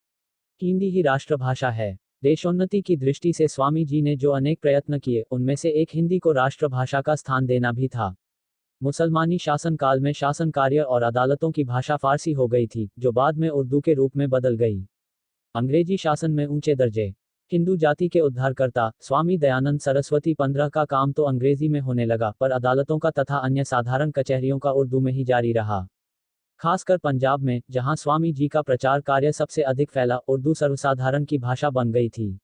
हिंदी ही राष्ट्रभाषा है। देशोन्नति की दृष्टि से स्वामी जी ने जो अनेक प्रयत्न किए, उनमें से एक हिंदी को राष्ट्रभाषा का स्थान देना भी था। मुसलमानी शासन काल में शासन कार्य और अदालतों की भाषा फारसी हो गई थी, जो बाद में उर्दू के रूप में बदल गई। अंग्रेजी शासन में ऊंचे दर्जे। हिंदू जाति के उद्धारकर्ता स्वामी दयानंद सरस्वती 15 का काम तो अंग्रेजी में होने लगा, पर अदालतों का तथा अन्य साधारण कचहरियों का उर्दू में ही जारी रहा। खासकर पंजाब में, जहां स्वामी जी का प्रचार कार्य सबसे अधिक फैला, उर्दू सर्वसाधारण की भाषा बन गई थी।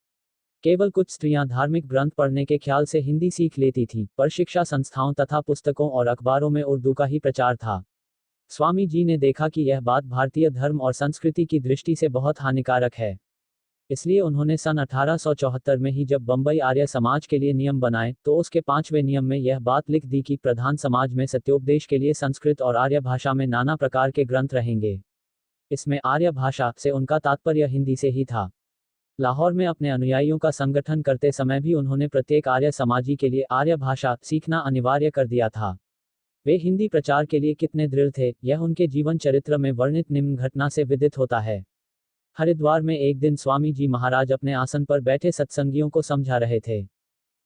केवल कुछ स्त्रियां धार्मिक ग्रंथ पढ़ने के ख्याल से हिंदी सीख लेती थीं, पर शिक्षा संस्थाओं तथा पुस्तकों और अखबारों में उर्दू का ही प्रचार था। स्वामी जी ने देखा कि यह बात भारतीय धर्म और संस्कृति की दृष्टि से बहुत हानिकारक है। इसलिए उन्होंने सन 1874 में ही जब बंबई आर्य समाज के लिए नियम बनाए, तो उसके 5वें नियम में यह बात लिख दी कि प्रधान समाज में सत्योपदेश के लिए संस्कृत और आर्य भाषा में नाना प्रकार के ग्रंथ रहेंगे। इसमें आर्य भाषा से उनका तात्पर्य हिंदी से ही था। लाहौर में अपने अनुयायियों का संगठन करते समय भी उन्होंने प्रत्येक आर्य समाजी के लिए आर्य भाषा सीखना अनिवार्य कर दिया था। वे हिंदी प्रचार के लिए कितने दृढ़ थे, यह उनके जीवन चरित्र में वर्णित निम्न घटना से विदित होता है। हरिद्वार में एक दिन स्वामी जी महाराज अपने आसन पर बैठे सत्संगियों को समझा रहे थे।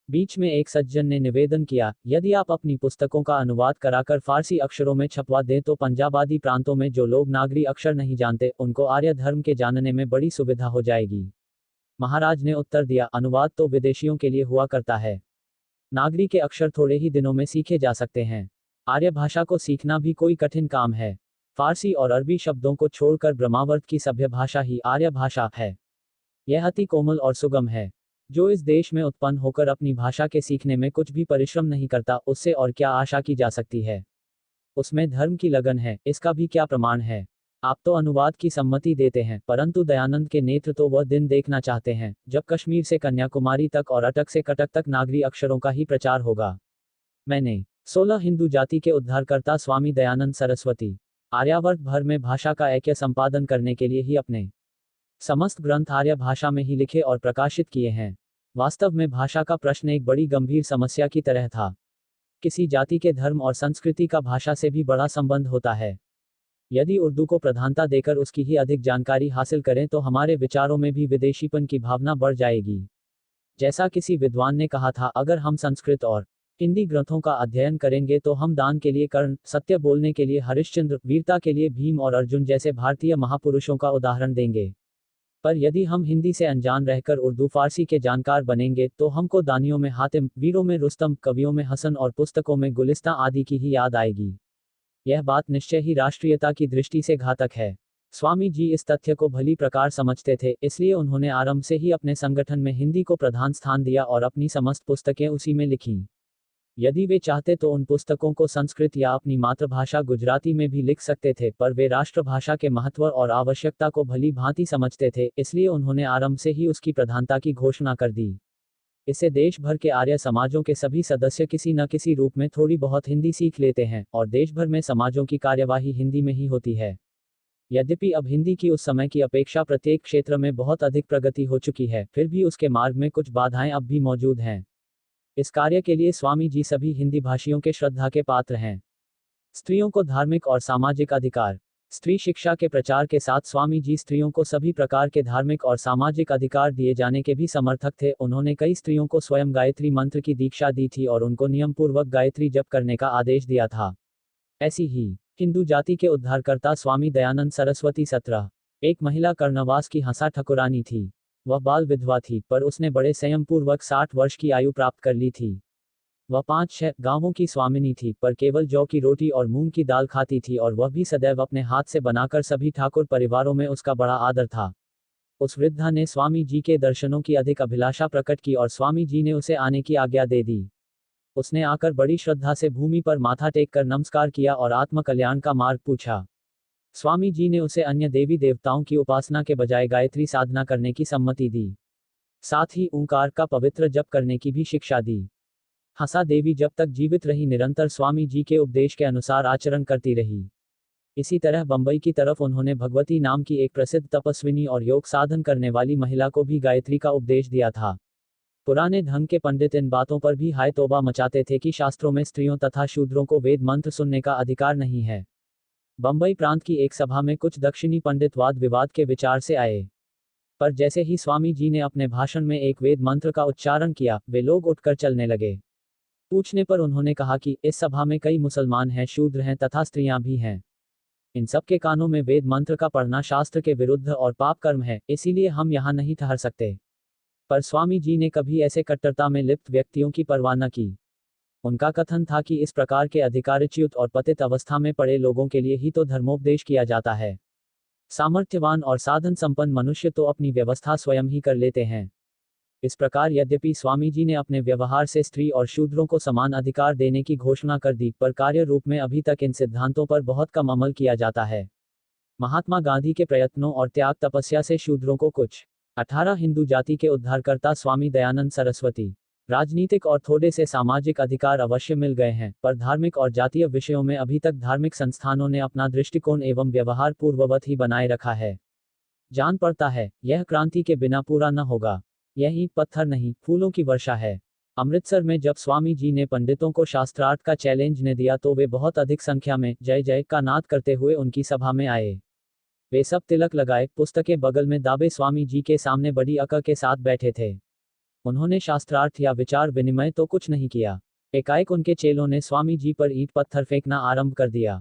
बीच में एक सज्जन ने निवेदन किया, यदि आप अपनी पुस्तकों का अनुवाद कराकर फारसी अक्षरों में छपवा दें तो पंजाब आदि प्रांतों में जो लोग नागरी अक्षर नहीं जानते, उनको आर्य धर्म के जानने में बड़ी सुविधा हो जाएगी। महाराज ने उत्तर दिया, अनुवाद तो विदेशियों के लिए हुआ करता है। नागरी के अक्षर थोड़े ही दिनों में सीखे जा सकते हैं। आर्य भाषा को सीखना भी कोई कठिन काम है। फारसी और अरबी शब्दों को छोड़कर ब्रह्मावर्त की सभ्य भाषा ही आर्य भाषा है। यह अति कोमल और सुगम है। जो इस देश में उत्पन्न होकर अपनी भाषा के सीखने में कुछ भी परिश्रम नहीं करता, उससे और क्या आशा की जा सकती है। उसमें धर्म की लगन है, इसका भी क्या प्रमाण है। आप तो अनुवाद की सम्मति देते हैं, परंतु दयानंद के नेत्र तो वह दिन देखना चाहते हैं जब कश्मीर से कन्याकुमारी तक और अटक से कटक तक नागरी अक्षरों का ही प्रचार होगा। मैंने 16 हिंदू जाति के उद्धारकर्ता स्वामी दयानंद सरस्वती आर्यावर्त भर में भाषा का ऐक्य संपादन करने के लिए ही अपने समस्त ग्रंथ आर्य भाषा में ही लिखे और प्रकाशित किए हैं। वास्तव में भाषा का प्रश्न एक बड़ी गंभीर समस्या की तरह था। किसी जाति के धर्म और संस्कृति का भाषा से भी बड़ा संबंध होता है। यदि उर्दू को प्रधानता देकर उसकी ही अधिक जानकारी हासिल करें तो हमारे विचारों में भी विदेशीपन की भावना बढ़ जाएगी। जैसा किसी विद्वान ने कहा था, अगर हम संस्कृत और हिंदी ग्रंथों का अध्ययन करेंगे तो हम दान के लिए कर्ण, सत्य बोलने के लिए हरिश्चंद्र, वीरता के लिए भीम और अर्जुन जैसे भारतीय महापुरुषों का उदाहरण देंगे। पर यदि हम हिंदी से अनजान रहकर उर्दू फारसी के जानकार बनेंगे तो हमको दानियों में हातिम, वीरों में रुस्तम, कवियों में हसन और पुस्तकों में गुलिस्तां आदि की ही याद आएगी। यह बात निश्चय ही राष्ट्रीयता की दृष्टि से घातक है। स्वामी जी इस तथ्य को भली प्रकार समझते थे, इसलिए उन्होंने आरंभ से ही अपने संगठन में हिंदी को प्रधान स्थान दिया और अपनी समस्त पुस्तकें उसी में लिखीं। यदि वे चाहते तो उन पुस्तकों को संस्कृत या अपनी मातृभाषा गुजराती में भी लिख सकते थे, पर वे राष्ट्रभाषा के महत्व और आवश्यकता को भली भांति समझते थे, इसलिए उन्होंने आरंभ से ही उसकी प्रधानता की घोषणा कर दी। इससे देश भर के आर्य समाजों के सभी सदस्य किसी न किसी रूप में थोड़ी बहुत हिंदी सीख लेते हैं और देश भर में समाजों की कार्यवाही हिंदी में ही होती है। यद्यपि अब हिंदी की उस समय की अपेक्षा प्रत्येक क्षेत्र में बहुत अधिक प्रगति हो चुकी है, फिर भी उसके मार्ग में कुछ बाधाएं अब भी मौजूद हैं। इस कार्य के लिए स्वामी जी सभी हिंदी भाषियों के श्रद्धा के पात्र हैं। स्त्रियों को धार्मिक और सामाजिक अधिकार। स्त्री शिक्षा के प्रचार के साथ स्वामी जी स्त्रियों को सभी प्रकार के धार्मिक और सामाजिक अधिकार दिए जाने के भी समर्थक थे। उन्होंने कई स्त्रियों को स्वयं गायत्री मंत्र की दीक्षा दी थी और उनको नियमपूर्वक गायत्री जप करने का आदेश दिया था। ऐसी ही हिंदू जाति के उद्धारकर्ता स्वामी दयानंद सरस्वती 17 एक महिला कर्णवास की हंसा ठकुरानी थी। वह बाल विधवा थी, पर उसने बड़े संयम पूर्वक 60 वर्ष की आयु प्राप्त कर ली थी। वह 5-6 गांवों की स्वामिनी थी, पर केवल जौ की रोटी और मूंग की दाल खाती थी और वह भी सदैव अपने हाथ से बनाकर। सभी ठाकुर परिवारों में उसका बड़ा आदर था। उस वृद्धा ने स्वामी जी के दर्शनों की अधिक अभिलाषा प्रकट की और स्वामी जी ने उसे आने की आज्ञा दे दी। उसने आकर बड़ी श्रद्धा से भूमि पर माथा टेक कर नमस्कार किया और आत्म कल्याण का मार्ग पूछा। स्वामी जी ने उसे अन्य देवी देवताओं की उपासना के बजाय गायत्री साधना करने की सम्मति दी। साथ ही ओंकार का पवित्र जप करने की भी शिक्षा दी। हंसा देवी जब तक जीवित रही निरंतर स्वामी जी के उपदेश के अनुसार आचरण करती रही। इसी तरह बंबई की तरफ उन्होंने भगवती नाम की एक प्रसिद्ध तपस्विनी और योग साधन करने वाली महिला को भी गायत्री का उपदेश दिया था। पुराने ढंग के पंडित इन बातों पर भी हाय तौबा मचाते थे कि शास्त्रों में स्त्रियों तथा शूद्रों को वेद मंत्र सुनने का अधिकार नहीं है। बंबई प्रांत की एक सभा में कुछ दक्षिणी पंडित वाद विवाद के विचार से आए। पर जैसे ही स्वामी जी ने अपने भाषण में एक वेद मंत्र का उच्चारण किया, वे लोग उठकर चलने लगे। पूछने पर उन्होंने कहा कि इस सभा में कई मुसलमान हैं, शूद्र हैं तथा स्त्रियां भी हैं। इन सब के कानों में वेद मंत्र का पढ़ना शास्त्र के विरुद्ध और पाप कर्म है, इसीलिए हम यहाँ नहीं ठहर सकते। पर स्वामी जी ने कभी ऐसे कट्टरता में लिप्त व्यक्तियों की परवाह न की। उनका कथन था कि इस प्रकार के अधिकारच्युत और पतित अवस्था में पड़े लोगों के लिए ही तो धर्मोपदेश किया जाता है। सामर्थ्यवान और साधन संपन्न मनुष्य तो अपनी व्यवस्था स्वयं ही कर लेते हैं। इस प्रकार यद्यपि स्वामी जी ने अपने व्यवहार से स्त्री और शूद्रों को समान अधिकार देने की घोषणा कर दी, पर कार्य रूप में अभी तक इन सिद्धांतों पर बहुत कम अमल किया जाता है। महात्मा गांधी के प्रयत्नों और त्याग तपस्या से शूद्रों को कुछ 18 हिंदू जाति के उद्धारकर्ता स्वामी दयानंद सरस्वती राजनीतिक और थोड़े से सामाजिक अधिकार अवश्य मिल गए हैं, पर धार्मिक और जातीय विषयों में अभी तक धार्मिक संस्थानों ने अपना दृष्टिकोण एवं व्यवहार पूर्ववत ही बनाए रखा है। जान पड़ता है यह क्रांति के बिना पूरा न होगा। यह ईंट पत्थर नहीं, फूलों की वर्षा है। अमृतसर में जब स्वामी जी ने पंडितों को शास्त्रार्थ का चैलेंज ने दिया तो वे बहुत अधिक संख्या में जय जय का नाद करते हुए उनकी सभा में आए। वे सब तिलक लगाए, पुस्तकें बगल में दाबे स्वामी जी के सामने बड़ी अकड़ के साथ बैठे थे। उन्होंने शास्त्रार्थ या विचार विनिमय तो कुछ नहीं किया। एकाएक उनके चेलों ने स्वामी जी पर ईंट पत्थर फेंकना आरंभ कर दिया।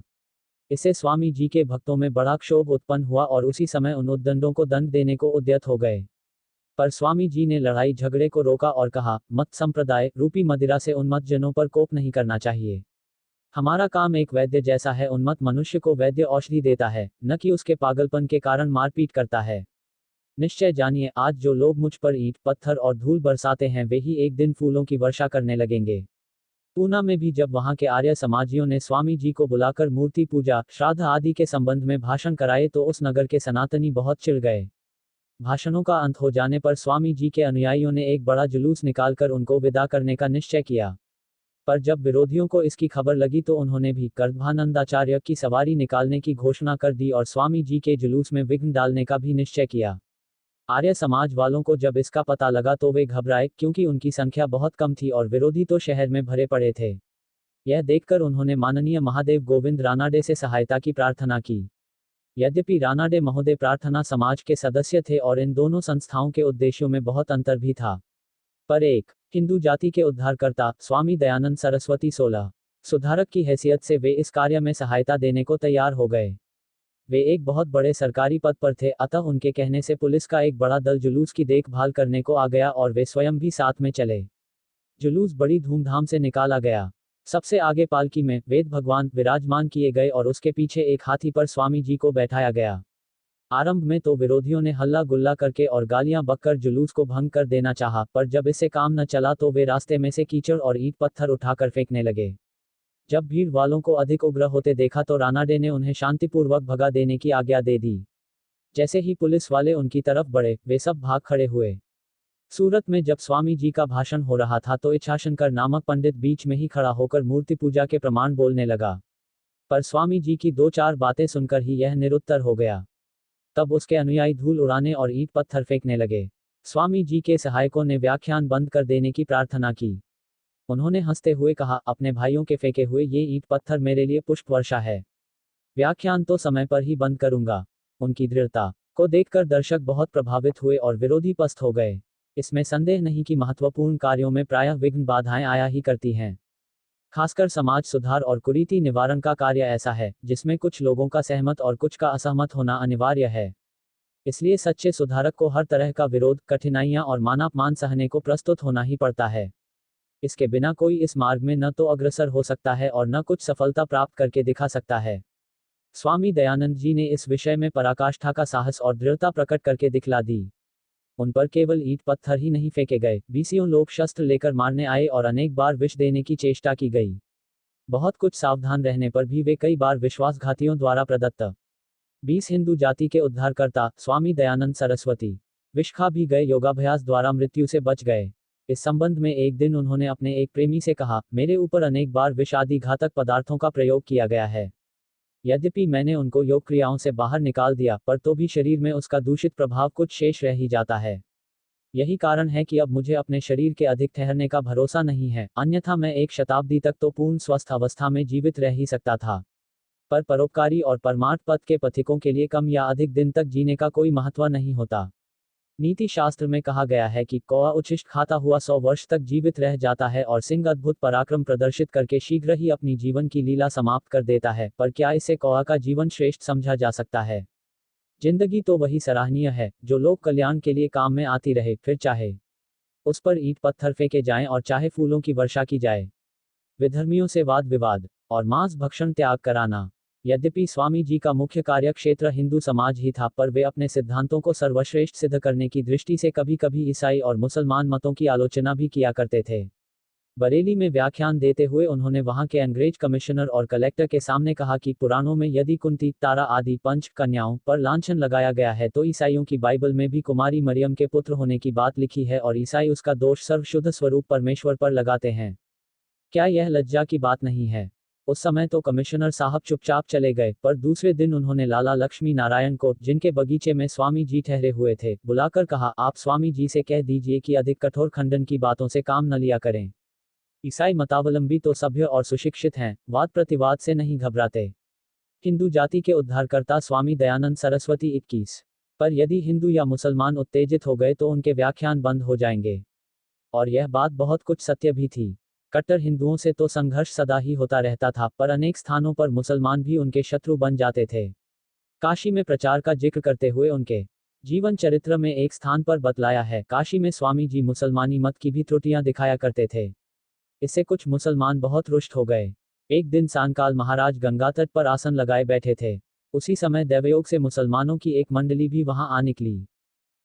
इससे स्वामी जी के भक्तों में बड़ा क्षोभ उत्पन्न हुआ और उसी समय उन उद्दंडों को दंड देने को उद्यत हो गए। पर स्वामी जी ने लड़ाई झगड़े को रोका और कहा, मत संप्रदाय रूपी मदिरा से उन्मत्त जनों पर कोप नहीं करना चाहिए। हमारा काम एक वैद्य जैसा है, उन्मत्त मनुष्य को वैद्य औषधि देता है, न कि उसके पागलपन के कारण मारपीट करता है। निश्चय जानिए, आज जो लोग मुझ पर ईंट पत्थर और धूल बरसाते हैं वे ही एक दिन फूलों की वर्षा करने लगेंगे। पूना में भी जब वहां के आर्य समाजियों ने स्वामी जी को बुलाकर मूर्ति पूजा, श्राद्ध आदि के संबंध में भाषण कराए तो उस नगर के सनातनी बहुत चिढ़ गए। भाषणों का अंत हो जाने पर स्वामी जी के अनुयायियों ने एक बड़ा जुलूस निकालकर उनको विदा करने का निश्चय किया। पर जब विरोधियों को इसकी खबर लगी तो उन्होंने भी कर्दभानंदाचार्य की सवारी निकालने की घोषणा कर दी और स्वामी जी के जुलूस में विघ्न डालने का भी निश्चय किया। आर्य समाज वालों को जब इसका पता लगा तो वे घबराए, क्योंकि उनकी संख्या बहुत कम थी और विरोधी तो शहर में भरे पड़े थे। यह देखकर उन्होंने माननीय महादेव गोविंद रानाडे से सहायता की प्रार्थना की। यद्यपि रानाडे महोदय प्रार्थना समाज के सदस्य थे और इन दोनों संस्थाओं के उद्देश्यों में बहुत अंतर भी था, पर एक हिंदू जाति के उद्धारकर्ता स्वामी दयानंद सरस्वती 16 सुधारक की हैसियत से वे इस कार्य में सहायता देने को तैयार हो गए। वे एक बहुत बड़े सरकारी पद पर थे, अतः उनके कहने से पुलिस का एक बड़ा दल जुलूस की देखभाल करने को आ गया और वे स्वयं भी साथ में चले। जुलूस बड़ी धूमधाम से निकाला गया। सबसे आगे पालकी में वेद भगवान विराजमान किए गए और उसके पीछे एक हाथी पर स्वामी जी को बैठाया गया। आरंभ में तो विरोधियों ने हल्ला गुल्ला करके और गालियां बककर जुलूस को भंग कर देना चाहा, पर जब इससे काम न चला तो वे रास्ते में से कीचड़ और ईंट पत्थर उठाकर फेंकने लगे। जब भीड़ वालों को अधिक उग्र होते देखा तो रानाडे ने उन्हें शांतिपूर्वक भगा देने की आज्ञा दे दी। जैसे ही पुलिस वाले उनकी तरफ बढ़े, वे सब भाग खड़े हुए। सूरत में जब स्वामी जी का भाषण हो रहा था तो इच्छाशंकर नामक पंडित बीच में ही खड़ा होकर मूर्ति पूजा के प्रमाण बोलने लगा, पर स्वामी जी की 2-4 बातें सुनकर ही यह निरुत्तर हो गया। तब उसके अनुयायी धूल उड़ाने और ईंट पत्थर फेंकने लगे। स्वामी जी के सहायकों ने व्याख्यान बंद कर देने की प्रार्थना की। उन्होंने हंसते हुए कहा, अपने भाइयों के फेंके हुए ये ईंट पत्थर मेरे लिए पुष्प वर्षा है। व्याख्यान तो समय पर ही बंद करूंगा। उनकी दृढ़ता को देखकर दर्शक बहुत प्रभावित हुए और विरोधी पस्त हो गए। इसमें संदेह नहीं कि महत्वपूर्ण कार्यों में प्रायः विघ्न बाधाएं आया ही करती हैं। खासकर समाज सुधार और कुरीति निवारण का कार्य ऐसा है जिसमें कुछ लोगों का सहमत और कुछ का असहमत होना अनिवार्य है। इसलिए सच्चे सुधारक को हर तरह का विरोध, कठिनाइयां और मानापमान सहने को प्रस्तुत होना ही पड़ता है। इसके बिना कोई इस मार्ग में न तो अग्रसर हो सकता है और न कुछ सफलता प्राप्त करके दिखा सकता है। स्वामी दयानंद जी ने इस विषय में पराकाष्ठा का साहस और दृढ़ता प्रकट करके दिखला दी। उन पर केवल ईंट पत्थर ही नहीं फेंके गए, बीसियों लोग शस्त्र लेकर मारने आए और अनेक बार विष देने की चेष्टा की गई। बहुत कुछ सावधान रहने पर भी वे कई बार विश्वासघातियों द्वारा प्रदत्त 20 हिंदू जाति के उद्धारकर्ता स्वामी दयानंद सरस्वती विष खा भी गए, योगाभ्यास द्वारा मृत्यु से बच गए। इस संबंध में एक दिन उन्होंने अपने एक प्रेमी से कहा, मेरे ऊपर अनेक बार विष आदि घातक पदार्थों का प्रयोग किया गया है। यद्यपि मैंने उनको योग क्रियाओं से बाहर निकाल दिया, पर तो भी शरीर में उसका दूषित प्रभाव कुछ शेष रह ही जाता है। यही कारण है कि अब मुझे अपने शरीर के अधिक ठहरने का भरोसा नहीं है, अन्यथा मैं 1 शताब्दी तक तो पूर्ण स्वस्थ अवस्था में जीवित रह ही सकता था। पर परोपकारी और परमार्थ पथ के पथिकों के लिए कम या अधिक दिन तक जीने का कोई महत्व नहीं होता। नीति शास्त्र में कहा गया है कि कौआ उच्छिष्ट खाता हुआ 100 वर्ष तक जीवित रह जाता है और सिंह अद्भुत पराक्रम प्रदर्शित करके शीघ्र ही अपनी जीवन की लीला समाप्त कर देता है, पर क्या इसे कौआ का जीवन श्रेष्ठ समझा जा सकता है? जिंदगी तो वही सराहनीय है जो लोक कल्याण के लिए काम में आती रहे, फिर चाहे उस पर ईंट पत्थर फेंके जाएं और चाहे फूलों की वर्षा की जाए। विधर्मियों से वाद विवाद और मांस भक्षण त्याग कराना। यद्यपि स्वामी जी का मुख्य कार्य क्षेत्र हिंदू समाज ही था, पर वे अपने सिद्धांतों को सर्वश्रेष्ठ सिद्ध करने की दृष्टि से कभी कभी ईसाई और मुसलमान मतों की आलोचना भी किया करते थे। बरेली में व्याख्यान देते हुए उन्होंने वहां के अंग्रेज कमिश्नर और कलेक्टर के सामने कहा कि पुराणों में यदि कुंती, तारा आदि पंच कन्याओं पर लांछन लगाया गया है तो ईसाइयों की बाइबल में भी कुमारी मरियम के पुत्र होने की बात लिखी है और ईसाई उसका दोष सर्वशुद्ध स्वरूप परमेश्वर पर लगाते हैं। क्या यह लज्जा की बात नहीं है? उस समय तो कमिश्नर साहब चुपचाप चले गए, पर दूसरे दिन उन्होंने लाला लक्ष्मी नारायण को, जिनके बगीचे में स्वामी जी ठहरे हुए थे, बुलाकर कहा, आप स्वामी जी से कह दीजिए कि अधिक कठोर खंडन की बातों से काम न लिया करें। ईसाई मतावलंबी तो सभ्य और सुशिक्षित हैं, वाद प्रतिवाद से नहीं घबराते। हिंदू जाति के उद्धारकर्ता स्वामी दयानंद सरस्वती 21। पर यदि हिंदू या मुसलमान उत्तेजित हो गए तो उनके व्याख्यान बंद हो जाएंगे। और यह बात बहुत कुछ सत्य भी थी। कट्टर हिंदुओं से तो संघर्ष सदा ही होता रहता था, पर अनेक स्थानों पर मुसलमान भी उनके शत्रु बन जाते थे। काशी में प्रचार का जिक्र करते हुए उनके जीवन चरित्र में एक स्थान पर बतलाया है, काशी में स्वामी जी मुसलमानी मत की भी त्रुटियां दिखाया करते थे। इससे कुछ मुसलमान बहुत रुष्ट हो गए। एक दिन सांकाल महाराज गंगा तट पर आसन लगाए बैठे थे। उसी समय दैवयोग से मुसलमानों की एक मंडली भी वहां आ निकली।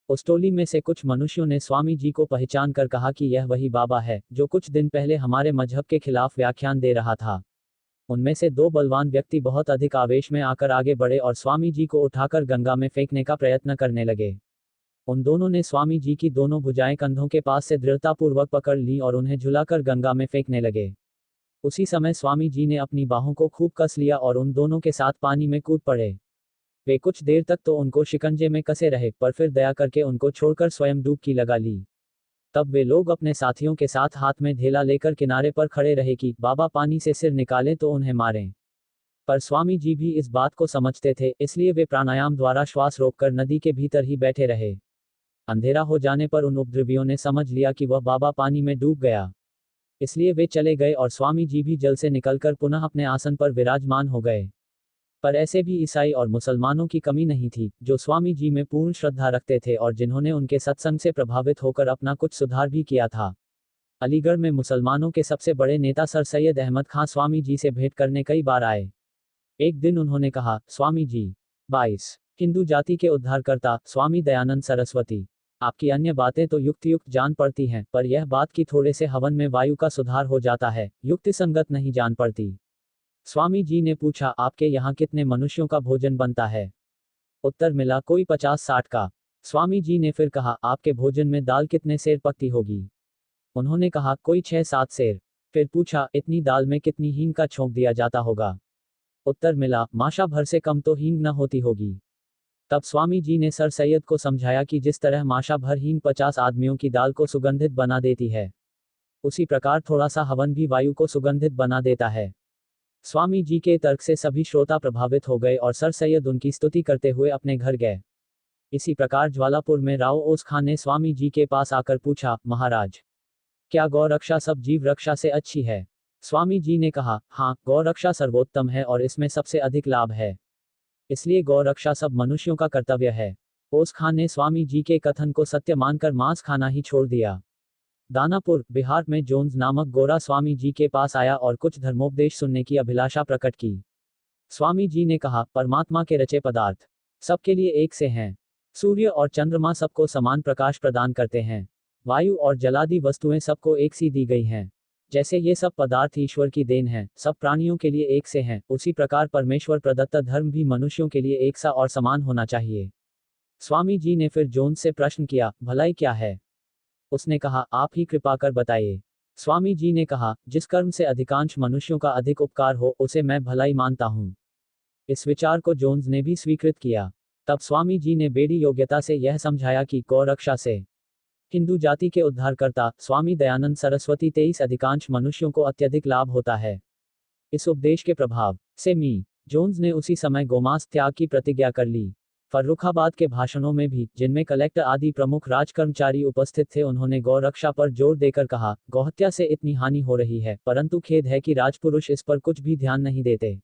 उस टोली में से कुछ मनुष्यों ने स्वामी जी को पहचान कर कहा कि यह वही बाबा है जो कुछ दिन पहले हमारे मजहब के खिलाफ व्याख्यान दे रहा था। उनमें से दो बलवान व्यक्ति बहुत अधिक आवेश में आकर आगे बढ़े और स्वामी जी को उठाकर गंगा में फेंकने का प्रयत्न करने लगे। उन दोनों ने स्वामी जी की दोनों भुजाएं कंधों के पास से दृढ़तापूर्वक पकड़ ली और उन्हें झुलाकर गंगा में फेंकने लगे। उसी समय स्वामी जी ने अपनी बाहों को खूब कस लिया और उन दोनों के साथ पानी में कूद पड़े। वे कुछ देर तक तो उनको शिकंजे में कसे रहे, पर फिर दया करके उनको छोड़कर स्वयं डुबकी लगा ली। तब वे लोग अपने साथियों के साथ हाथ में ढेला लेकर किनारे पर खड़े रहे कि बाबा पानी से सिर निकालें तो उन्हें मारें। पर स्वामी जी भी इस बात को समझते थे, इसलिए वे प्राणायाम द्वारा श्वास रोककर नदी के भीतर ही बैठे रहे। अंधेरा हो जाने पर उन उपद्रवियों ने समझ लिया कि वह बाबा पानी में डूब गया, इसलिए वे चले गए और स्वामी जी भी जल से निकलकर पुनः अपने आसन पर विराजमान हो गए। पर ऐसे भी ईसाई और मुसलमानों की कमी नहीं थी जो स्वामी जी में पूर्ण श्रद्धा रखते थे और जिन्होंने उनके सत्संग से प्रभावित होकर अपना कुछ सुधार भी किया था। अलीगढ़ में मुसलमानों के सबसे बड़े नेता सर सैयद अहमद खां स्वामी जी से भेंट करने कई बार आए। एक दिन उन्होंने कहा, स्वामी जी, 22 हिंदू जाति के उद्धारकर्ता स्वामी दयानंद सरस्वती, आपकी अन्य बातें तो युक्तियुक्त जान पड़ती हैं, पर यह बात कि थोड़े से हवन में वायु का सुधार हो जाता है, युक्ति संगत नहीं जान पड़ती। स्वामी जी ने पूछा, आपके यहाँ कितने मनुष्यों का भोजन बनता है? उत्तर मिला, कोई 50-60 का। स्वामी जी ने फिर कहा, आपके भोजन में दाल कितने सेर पकती होगी? उन्होंने कहा, कोई 6-7 सेर। फिर पूछा, इतनी दाल में कितनी हींग का छोंक दिया जाता होगा? उत्तर मिला, माशा भर से कम तो हींग न होती होगी। तब स्वामी जी ने सर सैयद को समझाया कि जिस तरह माशा भर हींग 50 आदमियों की दाल को सुगंधित बना देती है, उसी प्रकार थोड़ा सा हवन भी वायु को सुगंधित बना देता है। स्वामी जी के तर्क से सभी श्रोता प्रभावित हो गए और सर सैयद उनकी स्तुति करते हुए अपने घर गए। इसी प्रकार ज्वालापुर में राव ओस खान ने स्वामी जी के पास आकर पूछा, महाराज, क्या गौ रक्षा सब जीव रक्षा से अच्छी है? स्वामी जी ने कहा, हाँ, गौ रक्षा सर्वोत्तम है और इसमें सबसे अधिक लाभ है, इसलिए गौ रक्षा सब मनुष्यों का कर्तव्य है। ओस खान ने स्वामी जी के कथन को सत्य मानकर मांस खाना ही छोड़ दिया। दानापुर, बिहार में जोन्स नामक गोरा स्वामी जी के पास आया और कुछ धर्मोपदेश सुनने की अभिलाषा प्रकट की। स्वामी जी ने कहा, परमात्मा के रचे पदार्थ सबके लिए एक से हैं। सूर्य और चंद्रमा सबको समान प्रकाश प्रदान करते हैं। वायु और जलादि वस्तुएं सबको एक सी दी गई हैं। जैसे ये सब पदार्थ ईश्वर की देन हैं, सब प्राणियों के लिए एक से हैं, उसी प्रकार परमेश्वर प्रदत्त धर्म भी मनुष्यों के लिए एक सा और समान होना चाहिए। स्वामी जी ने फिर जोन्स से प्रश्न किया, भलाई क्या है? उसने कहा, आप ही कृपा कर बताइए। स्वामी जी ने कहा, जिस कर्म से अधिकांश मनुष्यों का अधिक उपकार हो उसे मैं भलाई मानता हूँ। इस विचार को जोन्स ने भी स्वीकृत किया। तब स्वामी जी ने बेड़ी योग्यता से यह समझाया कि गौ रक्षा से हिंदू जाति के उद्धारकर्ता स्वामी दयानंद सरस्वती 23 अधिकांश मनुष्यों को अत्यधिक लाभ होता है। इस उपदेश के प्रभाव से मी जोन्स ने उसी समय गोमांस त्याग की प्रतिज्ञा कर ली। फर्रुखाबाद के भाषणों में भी, जिनमें कलेक्टर आदि प्रमुख राज कर्मचारी उपस्थित थे, उन्होंने गौ रक्षा पर जोर देकर कहा, गौहत्या से इतनी हानि हो रही है, परंतु खेद है कि राजपुरुष इस पर कुछ भी ध्यान नहीं देते।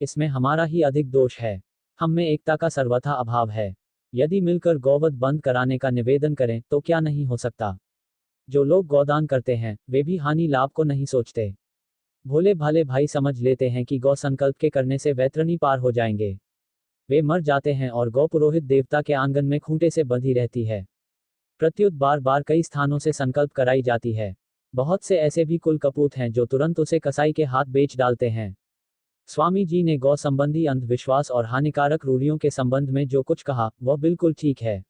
इसमें हमारा ही अधिक दोष है। हम में एकता का सर्वथा अभाव है। यदि मिलकर गौवध बंद कराने का निवेदन करें तो क्या नहीं हो सकता। जो लोग गौदान करते हैं वे भी हानि लाभ को नहीं सोचते। भोले भाले भाई समझ लेते हैं कि गौ संकल्प के करने से वैतरणी पार हो जाएंगे। वे मर जाते हैं और गौ पुरोहित देवता के आंगन में खूंटे से बंधी रहती है। प्रत्युत बार बार कई स्थानों से संकल्प कराई जाती है। बहुत से ऐसे भी कुल कपूत हैं जो तुरंत उसे कसाई के हाथ बेच डालते हैं। स्वामी जी ने गौ संबंधी अंधविश्वास और हानिकारक रूढ़ियों के संबंध में जो कुछ कहा वह बिल्कुल ठीक है।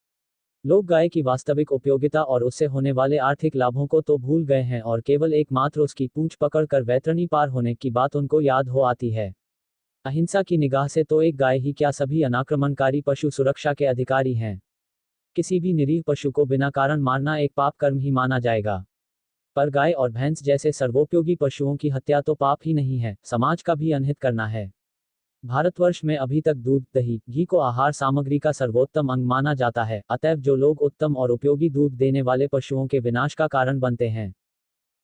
लोग गाय की वास्तविक उपयोगिता और उससे होने वाले आर्थिक लाभों को तो भूल गए हैं और केवल एकमात्र उसकी पूंछ पकड़कर वैतरणी पार होने की बात उनको याद हो आती है। अहिंसा की निगाह से तो एक गाय ही क्या सभी अनाक्रमणकारी पशु सुरक्षा के अधिकारी हैं। किसी भी निरीह पशु को बिना कारण मारना एक पाप कर्म ही माना जाएगा। पर गाय और भैंस जैसे सर्वोपयोगी पशुओं की हत्या तो पाप ही नहीं है, समाज का भी अनहित करना है। भारतवर्ष में अभी तक दूध, दही, घी को आहार सामग्री का सर्वोत्तम अंग माना जाता है। अतएव जो लोग उत्तम और उपयोगी दूध देने वाले पशुओं के विनाश का कारण बनते हैं,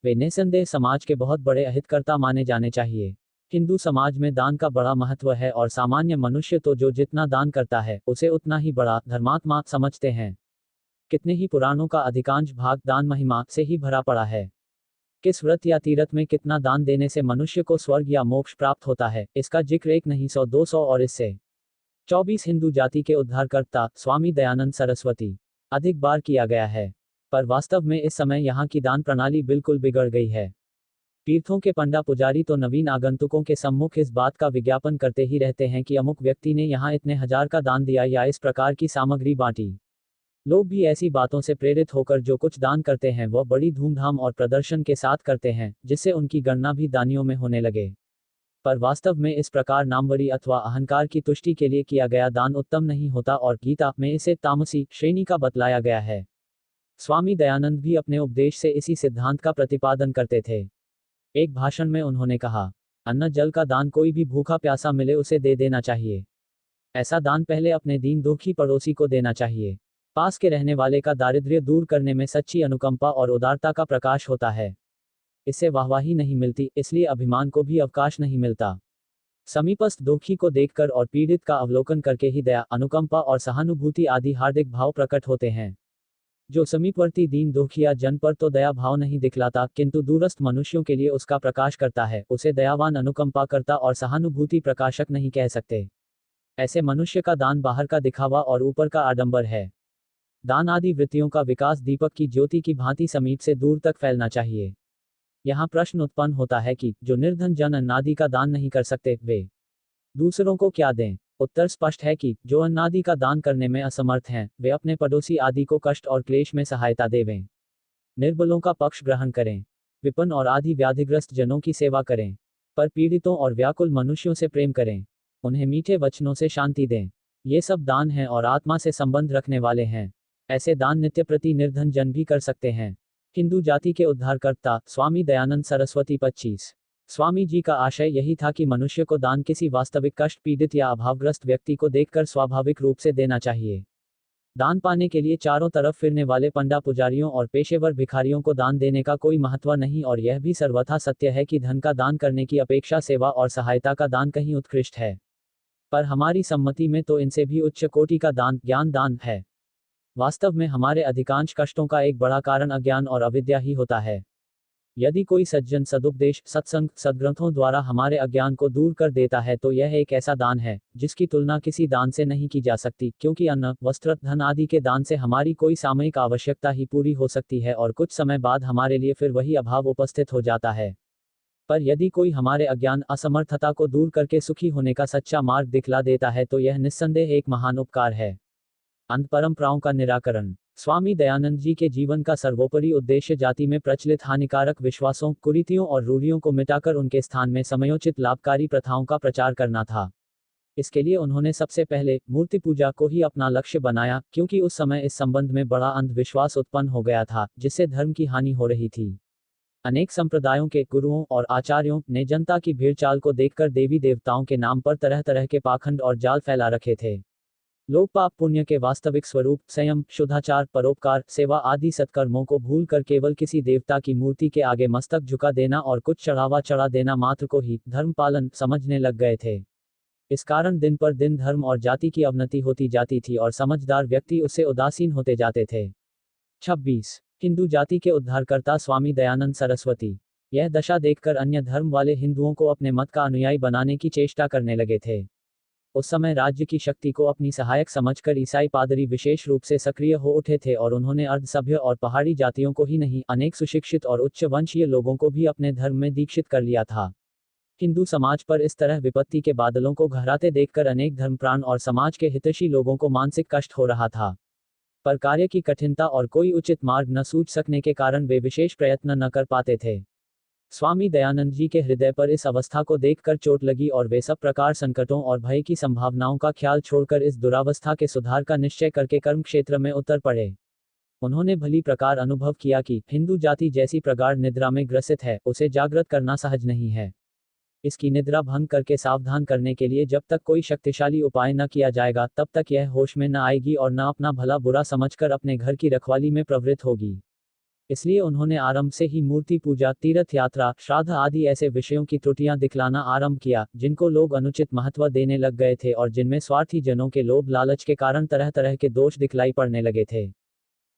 वे निसंदेह समाज के बहुत बड़े अहितकर्ता माने जाने चाहिए। हिंदू समाज में दान का बड़ा महत्व है और सामान्य मनुष्य तो जो जितना दान करता है उसे उतना ही बड़ा धर्मात्मा समझते हैं। कितने ही पुराणों का अधिकांश भाग दान महिमा से ही भरा पड़ा है। किस व्रत या तीर्थ में कितना दान देने से मनुष्य को स्वर्ग या मोक्ष प्राप्त होता है, इसका जिक्र एक नहीं 100-200 और इससे 24 हिंदू जाति के उद्धारकर्ता स्वामी दयानंद सरस्वती अधिक बार किया गया है। पर वास्तव में इस समय यहाँ की दान प्रणाली बिल्कुल बिगड़ गई है। तीर्थों के पंडा पुजारी तो नवीन आगंतुकों के सम्मुख इस बात का विज्ञापन करते ही रहते हैं कि अमुक व्यक्ति ने यहाँ इतने हजार का दान दिया या इस प्रकार की सामग्री बांटी। लोग भी ऐसी बातों से प्रेरित होकर जो कुछ दान करते हैं वह बड़ी धूमधाम और प्रदर्शन के साथ करते हैं, जिससे उनकी गणना भी दानियों में होने लगे। पर वास्तव में इस प्रकार नामवरी अथवा अहंकार की तुष्टि के लिए किया गया दान उत्तम नहीं होता और गीता में इसे तामसी श्रेणी का बतलाया गया है। स्वामी दयानंद भी अपने उपदेश से इसी सिद्धांत का प्रतिपादन करते थे। एक भाषण में उन्होंने कहा, अन्न जल का दान कोई भी भूखा प्यासा मिले उसे दे देना चाहिए। ऐसा दान पहले अपने दीन दुखी पड़ोसी को देना चाहिए। पास के रहने वाले का दारिद्र्य दूर करने में सच्ची अनुकंपा और उदारता का प्रकाश होता है। इससे वाहवाही नहीं मिलती, इसलिए अभिमान को भी अवकाश नहीं मिलता। समीपस्थ दुखी को देखकर और पीड़ित का अवलोकन करके ही दया, अनुकंपा और सहानुभूति आदि हार्दिक भाव प्रकट होते हैं। जो समीपवर्ती दीन दुखिया जन पर तो दया भाव नहीं दिखलाता किंतु दूरस्थ मनुष्यों के लिए उसका प्रकाश करता है, उसे दयावान, अनुकंपा करता और सहानुभूति प्रकाशक नहीं कह सकते। ऐसे मनुष्य का दान बाहर का दिखावा और ऊपर का आडंबर है। दान आदि वृत्तियों का विकास दीपक की ज्योति की भांति समीप से दूर तक फैलना चाहिए। यहाँ प्रश्न उत्पन्न होता है कि जो निर्धन जन अन्नादि का दान नहीं कर सकते वे दूसरों को क्या दें। उत्तर स्पष्ट है कि जो अन्नादि का दान करने में असमर्थ हैं वे अपने पड़ोसी आदि को कष्ट और क्लेश में सहायता देवें। निर्बलों का पक्ष ग्रहण करें। विपन्न और आदि व्याधिग्रस्त जनों की सेवा करें। पर पीड़ितों और व्याकुल मनुष्यों से प्रेम करें। उन्हें मीठे वचनों से शांति दें। ये सब दान हैं और आत्मा से संबंध रखने वाले हैं। ऐसे दान नित्य प्रति निर्धन जन भी कर सकते हैं। हिंदू जाति के उद्धारकर्ता स्वामी दयानंद सरस्वती 25। स्वामी जी का आशय यही था कि मनुष्य को दान किसी वास्तविक कष्ट पीड़ित या अभावग्रस्त व्यक्ति को देखकर स्वाभाविक रूप से देना चाहिए। दान पाने के लिए चारों तरफ फिरने वाले पंडा पुजारियों और पेशेवर भिखारियों को दान देने का कोई महत्व नहीं और यह भी सर्वथा सत्य है कि धन का दान करने की अपेक्षा सेवा और सहायता का दान कहीं उत्कृष्ट है। पर हमारी सम्मति में तो इनसे भी उच्च कोटि का दान ज्ञान दान है। वास्तव में हमारे अधिकांश कष्टों का एक बड़ा कारण अज्ञान और अविद्या ही होता है। यदि कोई सज्जन सदुपदेश, सत्संग, सद्ग्रंथों द्वारा हमारे अज्ञान को दूर कर देता है तो यह एक ऐसा दान है जिसकी तुलना किसी दान से नहीं की जा सकती, क्योंकि अन्न, वस्त्र, धन आदि के दान से हमारी कोई सामयिक आवश्यकता ही पूरी हो सकती है और कुछ समय बाद हमारे लिए फिर वही अभाव उपस्थित हो जाता है। पर यदि कोई हमारे अज्ञान, असमर्थता को दूर करके सुखी होने का सच्चा मार्ग दिखला देता है तो यह निस्संदेह एक महान उपकार है। अंध परंपराओं का निराकरण। स्वामी दयानंद जी के जीवन का सर्वोपरि उद्देश्य जाति में प्रचलित हानिकारक विश्वासों, कुरीतियों और रूढ़ियों को मिटाकर उनके स्थान में समयोचित लाभकारी प्रथाओं का प्रचार करना था। इसके लिए उन्होंने सबसे पहले मूर्ति पूजा को ही अपना लक्ष्य बनाया, क्योंकि उस समय इस संबंध में बड़ा अंधविश्वास उत्पन्न हो गया था जिससे धर्म की हानि हो रही थी। अनेक संप्रदायों के गुरुओं और आचार्यों ने जनता की भीड़ चाल को देखकर देवी देवताओं के नाम पर तरह तरह के पाखंड और जाल फैला रखे थे। लोग पाप पुण्य के वास्तविक स्वरूप संयम, शुद्धाचार, परोपकार, सेवा आदि सत्कर्मों को भूलकर केवल किसी देवता की मूर्ति के आगे मस्तक झुका देना और कुछ चढ़ावा चढ़ा देना मात्र को ही धर्म पालन समझने लग गए थे। इस कारण दिन पर दिन धर्म और जाति की अवनति होती जाती थी और समझदार व्यक्ति उससे उदासीन होते जाते थे। 26 हिंदू जाति के उद्धारकर्ता स्वामी दयानंद सरस्वती। यह दशा देखकर अन्य धर्म वाले हिंदुओं को अपने मत का अनुयायी बनाने की चेष्टा करने लगे थे। उस समय राज्य की शक्ति को अपनी सहायक समझकर ईसाई पादरी विशेष रूप से सक्रिय हो उठे थे और उन्होंने अर्धसभ्य और पहाड़ी जातियों को ही नहीं, अनेक सुशिक्षित और उच्च वंशीय लोगों को भी अपने धर्म में दीक्षित कर लिया था। हिंदू समाज पर इस तरह विपत्ति के बादलों को गहराते देखकर अनेक धर्मप्राण और समाज के हितैषी लोगों को मानसिक कष्ट हो रहा था। पर कार्य की कठिनता और कोई उचित मार्ग न सूझ सकने के कारण वे विशेष प्रयत्न न कर पाते थे। स्वामी दयानंद जी के हृदय पर इस अवस्था को देखकर चोट लगी और वे सब प्रकार संकटों और भय की संभावनाओं का ख्याल छोड़कर इस दुरावस्था के सुधार का निश्चय करके कर्म क्षेत्र में उतर पड़े। उन्होंने भली प्रकार अनुभव किया कि हिंदू जाति जैसी प्रगाढ़ निद्रा में ग्रसित है, उसे जागृत करना सहज नहीं है। इसकी निद्रा भंग करके सावधान करने के लिए जब तक कोई शक्तिशाली उपाय न किया जाएगा, तब तक यह होश में न आएगी और न अपना भला बुरा समझकर अपने घर की रखवाली में प्रवृत्त होगी। इसलिए उन्होंने आरंभ से ही मूर्ति पूजा, तीर्थ यात्रा, श्राद्ध आदि ऐसे विषयों की त्रुटियां दिखलाना आरंभ किया, जिनको लोग अनुचित महत्व देने लग गए थे और जिनमें स्वार्थी जनों के लोभ लालच के कारण तरह तरह के दोष दिखलाई पड़ने लगे थे।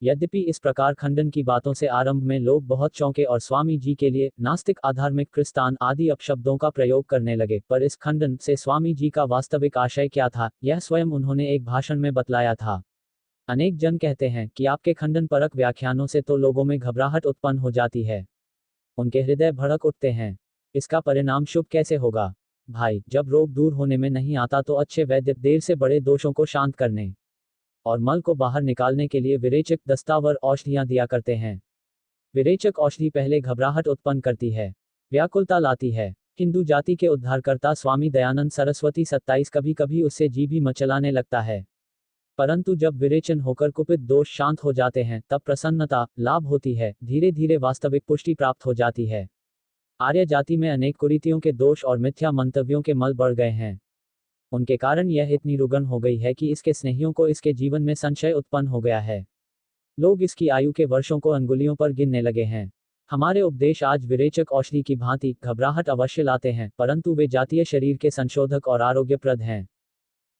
यद्यपि इस प्रकार खंडन की बातों से आरंभ में लोग बहुत चौंके और स्वामी जी के लिए नास्तिक, अधार्मिक, क्रिस्तान आदि अपशब्दों का प्रयोग करने लगे, पर इस खंडन से स्वामी जी का वास्तविक आशय क्या था, यह स्वयं उन्होंने एक भाषण में बतलाया था। अनेक जन कहते हैं कि आपके खंडन परक व्याख्यानों से तो लोगों में घबराहट उत्पन्न हो जाती है, उनके हृदय भड़क उठते हैं। इसका परिणाम शुभ कैसे होगा? भाई, जब रोग दूर होने में नहीं आता तो अच्छे वैद्य देर से बड़े दोषों को शांत करने और मल को बाहर निकालने के लिए विरेचक, दस्तावर, औषधियां दिया करते हैं। विरेचक औषधि पहले घबराहट उत्पन्न करती है, व्याकुलता लाती है। हिंदू जाति के उद्धारकर्ता स्वामी दयानंद सरस्वती 27 कभी कभी उससे जी भी मचलाने लगता है, परंतु जब विरेचन होकर कुपित दोष शांत हो जाते हैं तब प्रसन्नता लाभ होती है, धीरे धीरे वास्तविक पुष्टि प्राप्त हो जाती है। आर्य जाति में अनेक कुरीतियों के दोष और मिथ्या मंतव्यों के मल बढ़ गए हैं। उनके कारण यह इतनी रुग्ण हो गई है कि इसके स्नेहियों को इसके जीवन में संशय उत्पन्न हो गया है। लोग इसकी आयु के वर्षों को अंगुलियों पर गिनने लगे हैं। हमारे उपदेश आज विरेचक औषधि की भांति घबराहट अवश्य लाते हैं, परंतु वे जातीय शरीर के संशोधक और आरोग्यप्रद हैं।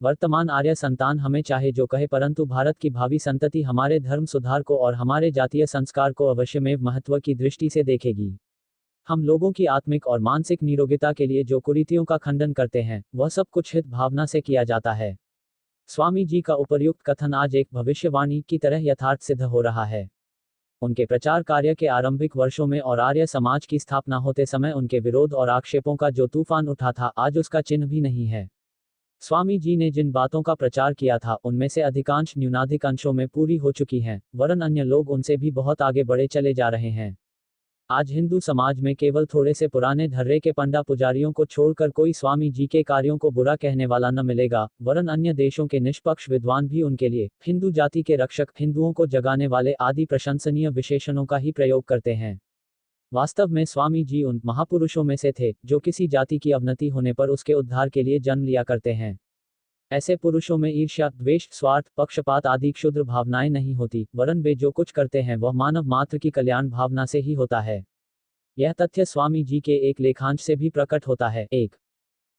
वर्तमान आर्य संतान हमें चाहे जो कहे, परंतु भारत की भावी संतति हमारे धर्म सुधार को और हमारे जातीय संस्कार को अवश्यमेव महत्व की दृष्टि से देखेगी। हम लोगों की आत्मिक और मानसिक निरोगिता के लिए जो कुरीतियों का खंडन करते हैं, वह सब कुछ हित भावना से किया जाता है। स्वामी जी का उपर्युक्त कथन आज एक भविष्यवाणी की तरह यथार्थ सिद्ध हो रहा है। उनके प्रचार कार्य के आरंभिक वर्षों में और आर्य समाज की स्थापना होते समय उनके विरोध और आक्षेपों का जो तूफान उठा था, आज उसका चिन्ह भी नहीं है। स्वामी जी ने जिन बातों का प्रचार किया था, उनमें से अधिकांश न्यूनाधिक अंशों में पूरी हो चुकी हैं, वरन अन्य लोग उनसे भी बहुत आगे बढ़े चले जा रहे हैं। आज हिंदू समाज में केवल थोड़े से पुराने धर्रे के पंडा पुजारियों को छोड़कर कोई स्वामी जी के कार्यों को बुरा कहने वाला न मिलेगा, वरन अन्य देशों के निष्पक्ष विद्वान भी उनके लिए हिंदू जाति के रक्षक, हिंदुओं को जगाने वाले आदि प्रशंसनीय विशेषणों का ही प्रयोग करते हैं। वास्तव में स्वामी जी उन महापुरुषों में से थे जो किसी जाति की अवनति होने पर उसके उद्धार के लिए जन्म लिया करते हैं। ऐसे पुरुषों में ईर्ष्या, द्वेष, स्वार्थ, पक्षपात आदि क्षुद्र भावनाएं नहीं होती, वरन वे जो कुछ करते हैं वह मानव मात्र की कल्याण भावना से ही होता है। यह तथ्य स्वामी जी के एक लेखांश से भी प्रकट होता है। 1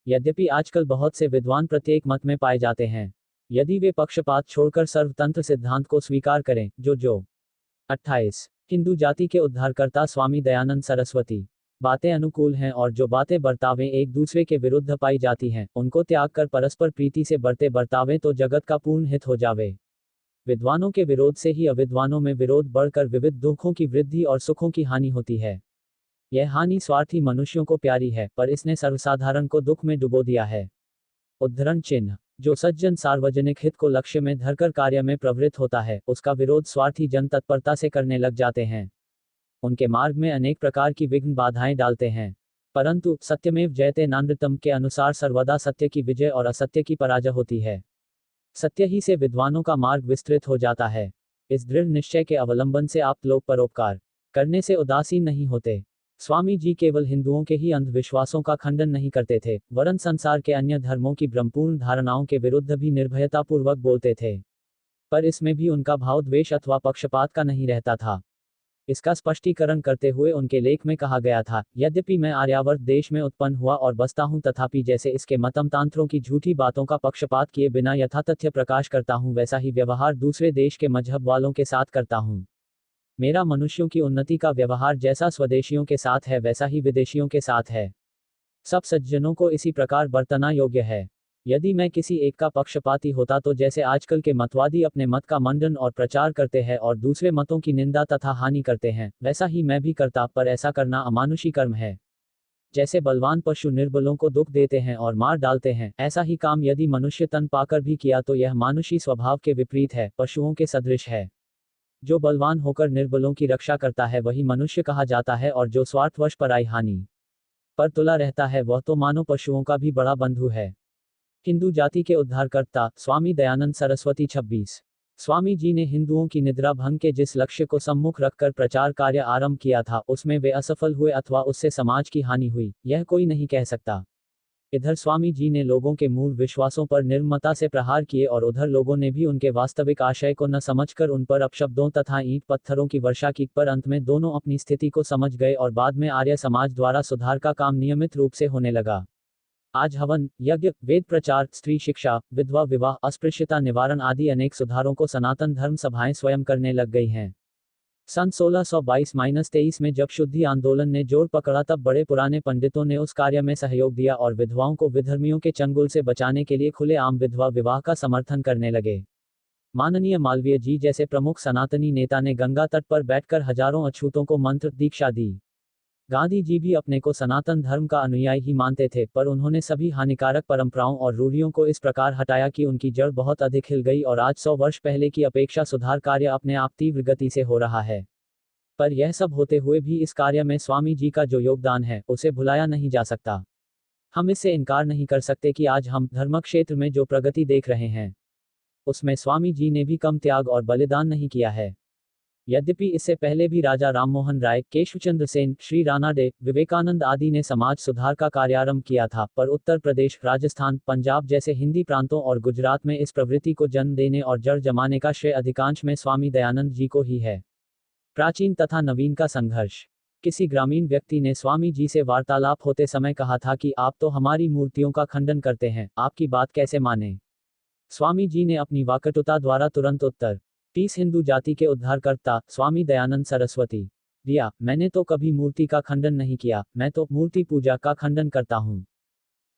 यद्यपि आजकल बहुत से विद्वान प्रत्येक मत में पाए जाते हैं, यदि वे पक्षपात छोड़कर सर्वतंत्र सिद्धांत को स्वीकार करें, जो 28 हिंदू जाति के उद्धारकर्ता स्वामी दयानंद सरस्वती बातें अनुकूल हैं और जो बातें बर्तावें एक दूसरे के विरुद्ध पाई जाती हैं, उनको त्याग कर परस्पर प्रीति से बरते बर्तावें तो जगत का पूर्ण हित हो जावे। विद्वानों के विरोध से ही अविद्वानों में विरोध बढ़कर विविध दुखों की वृद्धि और सुखों की हानि होती है। यह हानि स्वार्थी मनुष्यों को प्यारी है, पर इसने सर्वसाधारण को दुख में डुबो दिया है। उद्धरण चिन्ह जो सज्जन सार्वजनिक हित को लक्ष्य में धरकर कार्य में प्रवृत्त होता है, उसका विरोध स्वार्थी जन तत्परता से करने लग जाते हैं। उनके मार्ग में अनेक प्रकार की विघ्न बाधाएं डालते हैं, परंतु सत्यमेव जयते नानृतम के अनुसार सर्वदा सत्य की विजय और असत्य की पराजय होती है। सत्य ही से विद्वानों का मार्ग विस्तृत हो जाता है। इस दृढ़ निश्चय के अवलंबन से आप लोग परोपकार करने से उदासीन नहीं होते। स्वामी जी केवल हिंदुओं के ही अंधविश्वासों का खंडन नहीं करते थे, वरन संसार के अन्य धर्मों की भ्रमपूर्ण धारणाओं के विरुद्ध भी निर्भयतापूर्वक बोलते थे। पर इसमें भी उनका भाव द्वेष अथवा पक्षपात का नहीं रहता था। इसका स्पष्टीकरण करते हुए उनके लेख में कहा गया था, यद्यपि मैं आर्यावर्त देश में उत्पन्न हुआ और बसता हूं, तथापि जैसे इसके मतमतांत्रों की झूठी बातों का पक्षपात किए बिना यथातथ्य प्रकाश करता हूं, वैसा ही व्यवहार दूसरे देश के मजहब वालों के साथ करता हूं। मेरा मनुष्यों की उन्नति का व्यवहार जैसा स्वदेशियों के साथ है, वैसा ही विदेशियों के साथ है। सब सज्जनों को इसी प्रकार बरतना योग्य है। यदि मैं किसी एक का पक्षपाती होता तो जैसे आजकल के मतवादी अपने मत का मंडन और प्रचार करते हैं और दूसरे मतों की निंदा तथा हानि करते हैं, वैसा ही मैं भी करता, पर ऐसा करना अमानुषी कर्म है। जैसे बलवान पशु निर्बलों को दुख देते हैं और मार डालते हैं, ऐसा ही काम यदि मनुष्य तन पाकर भी किया तो यह मानुषी स्वभाव के विपरीत है, पशुओं के सदृश है। जो बलवान होकर निर्बलों की रक्षा करता है वही मनुष्य कहा जाता है, और जो स्वार्थवश पराई हानि पर तुला रहता है वह तो मानो पशुओं का भी बड़ा बंधु है। हिंदू जाति के उद्धारकर्ता स्वामी दयानंद सरस्वती 26। स्वामी जी ने हिंदुओं की निद्रा भंग के जिस लक्ष्य को सम्मुख रखकर प्रचार कार्य आरंभ किया था, उसमें वे असफल हुए अथवा उससे समाज की हानि हुई, यह कोई नहीं कह सकता। इधर स्वामी जी ने लोगों के मूल विश्वासों पर निर्ममता से प्रहार किए और उधर लोगों ने भी उनके वास्तविक आशय को न समझकर उन पर अपशब्दों तथा ईंट पत्थरों की वर्षा की, पर अंत में दोनों अपनी स्थिति को समझ गए और बाद में आर्य समाज द्वारा सुधार का काम नियमित रूप से होने लगा। आज हवन, यज्ञ, वेद प्रचार, स्त्री शिक्षा, विधवा विवाह, अस्पृश्यता निवारण आदि अनेक सुधारों को सनातन धर्म सभाएं स्वयं करने लग गई हैं। सन 1622-23 में जब शुद्धि आंदोलन ने जोर पकड़ा तब बड़े पुराने पंडितों ने उस कार्य में सहयोग दिया और विधवाओं को विधर्मियों के चंगुल से बचाने के लिए खुले आम विधवा विवाह का समर्थन करने लगे। माननीय मालवीय जी जैसे प्रमुख सनातनी नेता ने गंगा तट पर बैठकर हजारों अछूतों को मंत्र दीक्षा दी। गांधी जी भी अपने को सनातन धर्म का अनुयायी ही मानते थे, पर उन्होंने सभी हानिकारक परंपराओं और रूढ़ियों को इस प्रकार हटाया कि उनकी जड़ बहुत अधिक हिल गई और आज 100 वर्ष पहले की अपेक्षा सुधार कार्य अपने आप तीव्र गति से हो रहा है। पर यह सब होते हुए भी इस कार्य में स्वामी जी का जो योगदान है, उसे भुलाया नहीं जा सकता। हम इससे इनकार नहीं कर सकते कि आज हम धर्म क्षेत्र में जो प्रगति देख रहे हैं, उसमें स्वामी जी ने भी कम त्याग और बलिदान नहीं किया है। यद्यपि इससे पहले भी राजा राममोहन राय, केशवचंद्र सेन, श्री रानाडे, विवेकानंद आदि ने समाज सुधार का कार्यारंभ किया था, पर उत्तर प्रदेश, राजस्थान, पंजाब जैसे हिंदी प्रांतों और गुजरात में इस प्रवृत्ति को जन्म देने और जड़ जमाने का श्रेय अधिकांश में स्वामी दयानंद जी को ही है। प्राचीन तथा नवीन का संघर्ष। किसी ग्रामीण व्यक्ति ने स्वामी जी से वार्तालाप होते समय कहा था कि आप तो हमारी मूर्तियों का खंडन करते हैं, आपकी बात कैसे माने। स्वामी जी ने अपनी वाकटुता द्वारा तुरंत उत्तर 30 हिंदू जाति के उद्धारकर्ता स्वामी दयानंद सरस्वती दिया, मैंने तो कभी मूर्ति का खंडन नहीं किया, मैं तो मूर्ति पूजा का खंडन करता हूँ।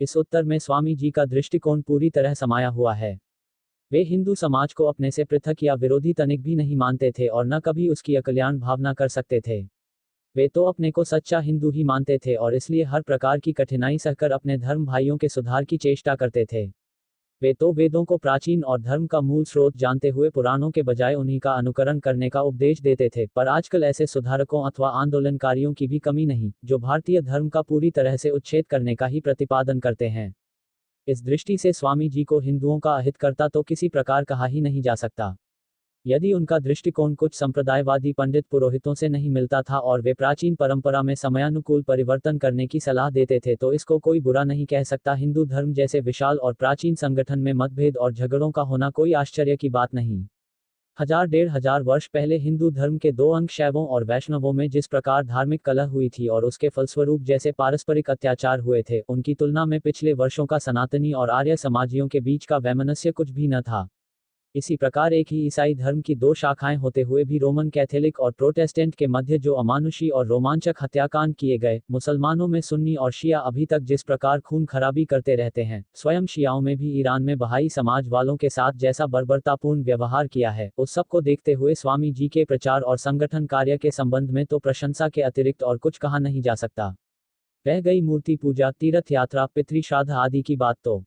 इस उत्तर में स्वामी जी का दृष्टिकोण पूरी तरह समाया हुआ है। वे हिंदू समाज को अपने से पृथक या विरोधी तनिक भी नहीं मानते थे और न कभी उसकी अकल्याण भावना कर सकते थे। वे तो अपने को सच्चा हिंदू ही मानते थे और इसलिए हर प्रकार की कठिनाई सहकर अपने धर्म भाइयों के सुधार की चेष्टा करते थे। वे तो वेदों को प्राचीन और धर्म का मूल स्रोत जानते हुए पुराणों के बजाय उन्हीं का अनुकरण करने का उपदेश देते थे, पर आजकल ऐसे सुधारकों अथवा आंदोलनकारियों की भी कमी नहीं, जो भारतीय धर्म का पूरी तरह से उच्छेद करने का ही प्रतिपादन करते हैं। इस दृष्टि से स्वामी जी को हिंदुओं का अहितकर्ता तो किसी प्रकार कहा ही नहीं जा सकता। यदि उनका दृष्टिकोण कुछ संप्रदायवादी पंडित पुरोहितों से नहीं मिलता था और वे प्राचीन परंपरा में समयानुकूल परिवर्तन करने की सलाह देते थे, तो इसको कोई बुरा नहीं कह सकता। हिंदू धर्म जैसे विशाल और प्राचीन संगठन में मतभेद और झगड़ों का होना कोई आश्चर्य की बात नहीं। 1000-1500 वर्ष पहले हिंदू धर्म के दो अंग शैवों और वैष्णवों में जिस प्रकार धार्मिक कलह हुई थी और उसके फलस्वरूप जैसे पारस्परिक अत्याचार हुए थे, उनकी तुलना में पिछले वर्षों का सनातनी और आर्य समाजियों के बीच का वैमनस्य कुछ भी न था। इसी प्रकार एक ही ईसाई धर्म की दो शाखाएं होते हुए भी रोमन कैथोलिक और प्रोटेस्टेंट के मध्य जो अमानुषी और रोमांचक हत्याकांड किए गए, मुसलमानों में सुन्नी और शिया अभी तक जिस प्रकार खून खराबी करते रहते हैं, स्वयं शियाओं में भी ईरान में बहाई समाज वालों के साथ जैसा बर्बरतापूर्ण व्यवहार किया है, उस सब को देखते हुए स्वामी जी के प्रचार और संगठन कार्य के संबंध में तो प्रशंसा के अतिरिक्त और कुछ कहा नहीं जा सकता। रह गई मूर्ति पूजा, तीर्थ यात्रा, पितृ श्राद्ध आदि की बात, तो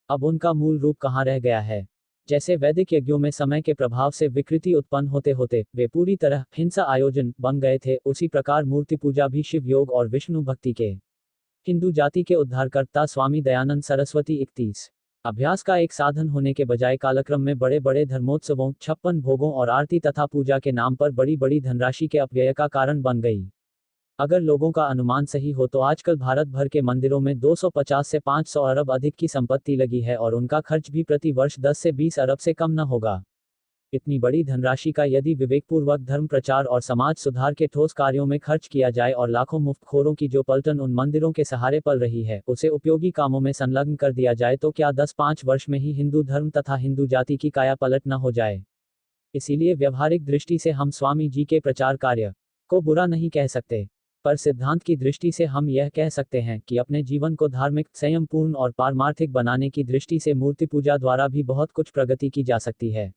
अब उनका मूल रूप कहाँ रह गया है। जैसे वैदिक यज्ञों में समय के प्रभाव से विकृति उत्पन्न होते होते वे पूरी तरह हिंसा आयोजन बन गए थे, उसी प्रकार मूर्ति पूजा भी शिव योग और विष्णु भक्ति के हिंदू जाति के उद्धारकर्ता स्वामी दयानंद सरस्वती 31 अभ्यास का एक साधन होने के बजाय कालक्रम में बड़े बड़े धर्मोत्सवों, 56 भोगों और आरती तथा पूजा के नाम पर बड़ी बड़ी धनराशि के अपव्यय का कारण बन गई। अगर लोगों का अनुमान सही हो तो आजकल भारत भर के मंदिरों में 250 से 500 अरब अधिक की संपत्ति लगी है और उनका खर्च भी प्रति वर्ष 10 से 20 अरब से कम न होगा। इतनी बड़ी धनराशि का यदि विवेकपूर्वक धर्म प्रचार और समाज सुधार के ठोस कार्यों में खर्च किया जाए और लाखों मुफ्तखोरों की जो पलटन उन मंदिरों के सहारे पल रही है उसे उपयोगी कामों में संलग्न कर दिया जाए तो क्या 10-5 वर्ष में ही हिंदू धर्म तथा हिंदू जाति की काया पलट न हो जाए। इसीलिए व्यवहारिक दृष्टि से हम स्वामी जी के प्रचार कार्य को बुरा नहीं कह सकते, पर सिद्धांत की दृष्टि से हम यह कह सकते हैं कि अपने जीवन को धार्मिक, संयमपूर्ण और पारमार्थिक बनाने की दृष्टि से मूर्ति पूजा द्वारा भी बहुत कुछ प्रगति की जा सकती है।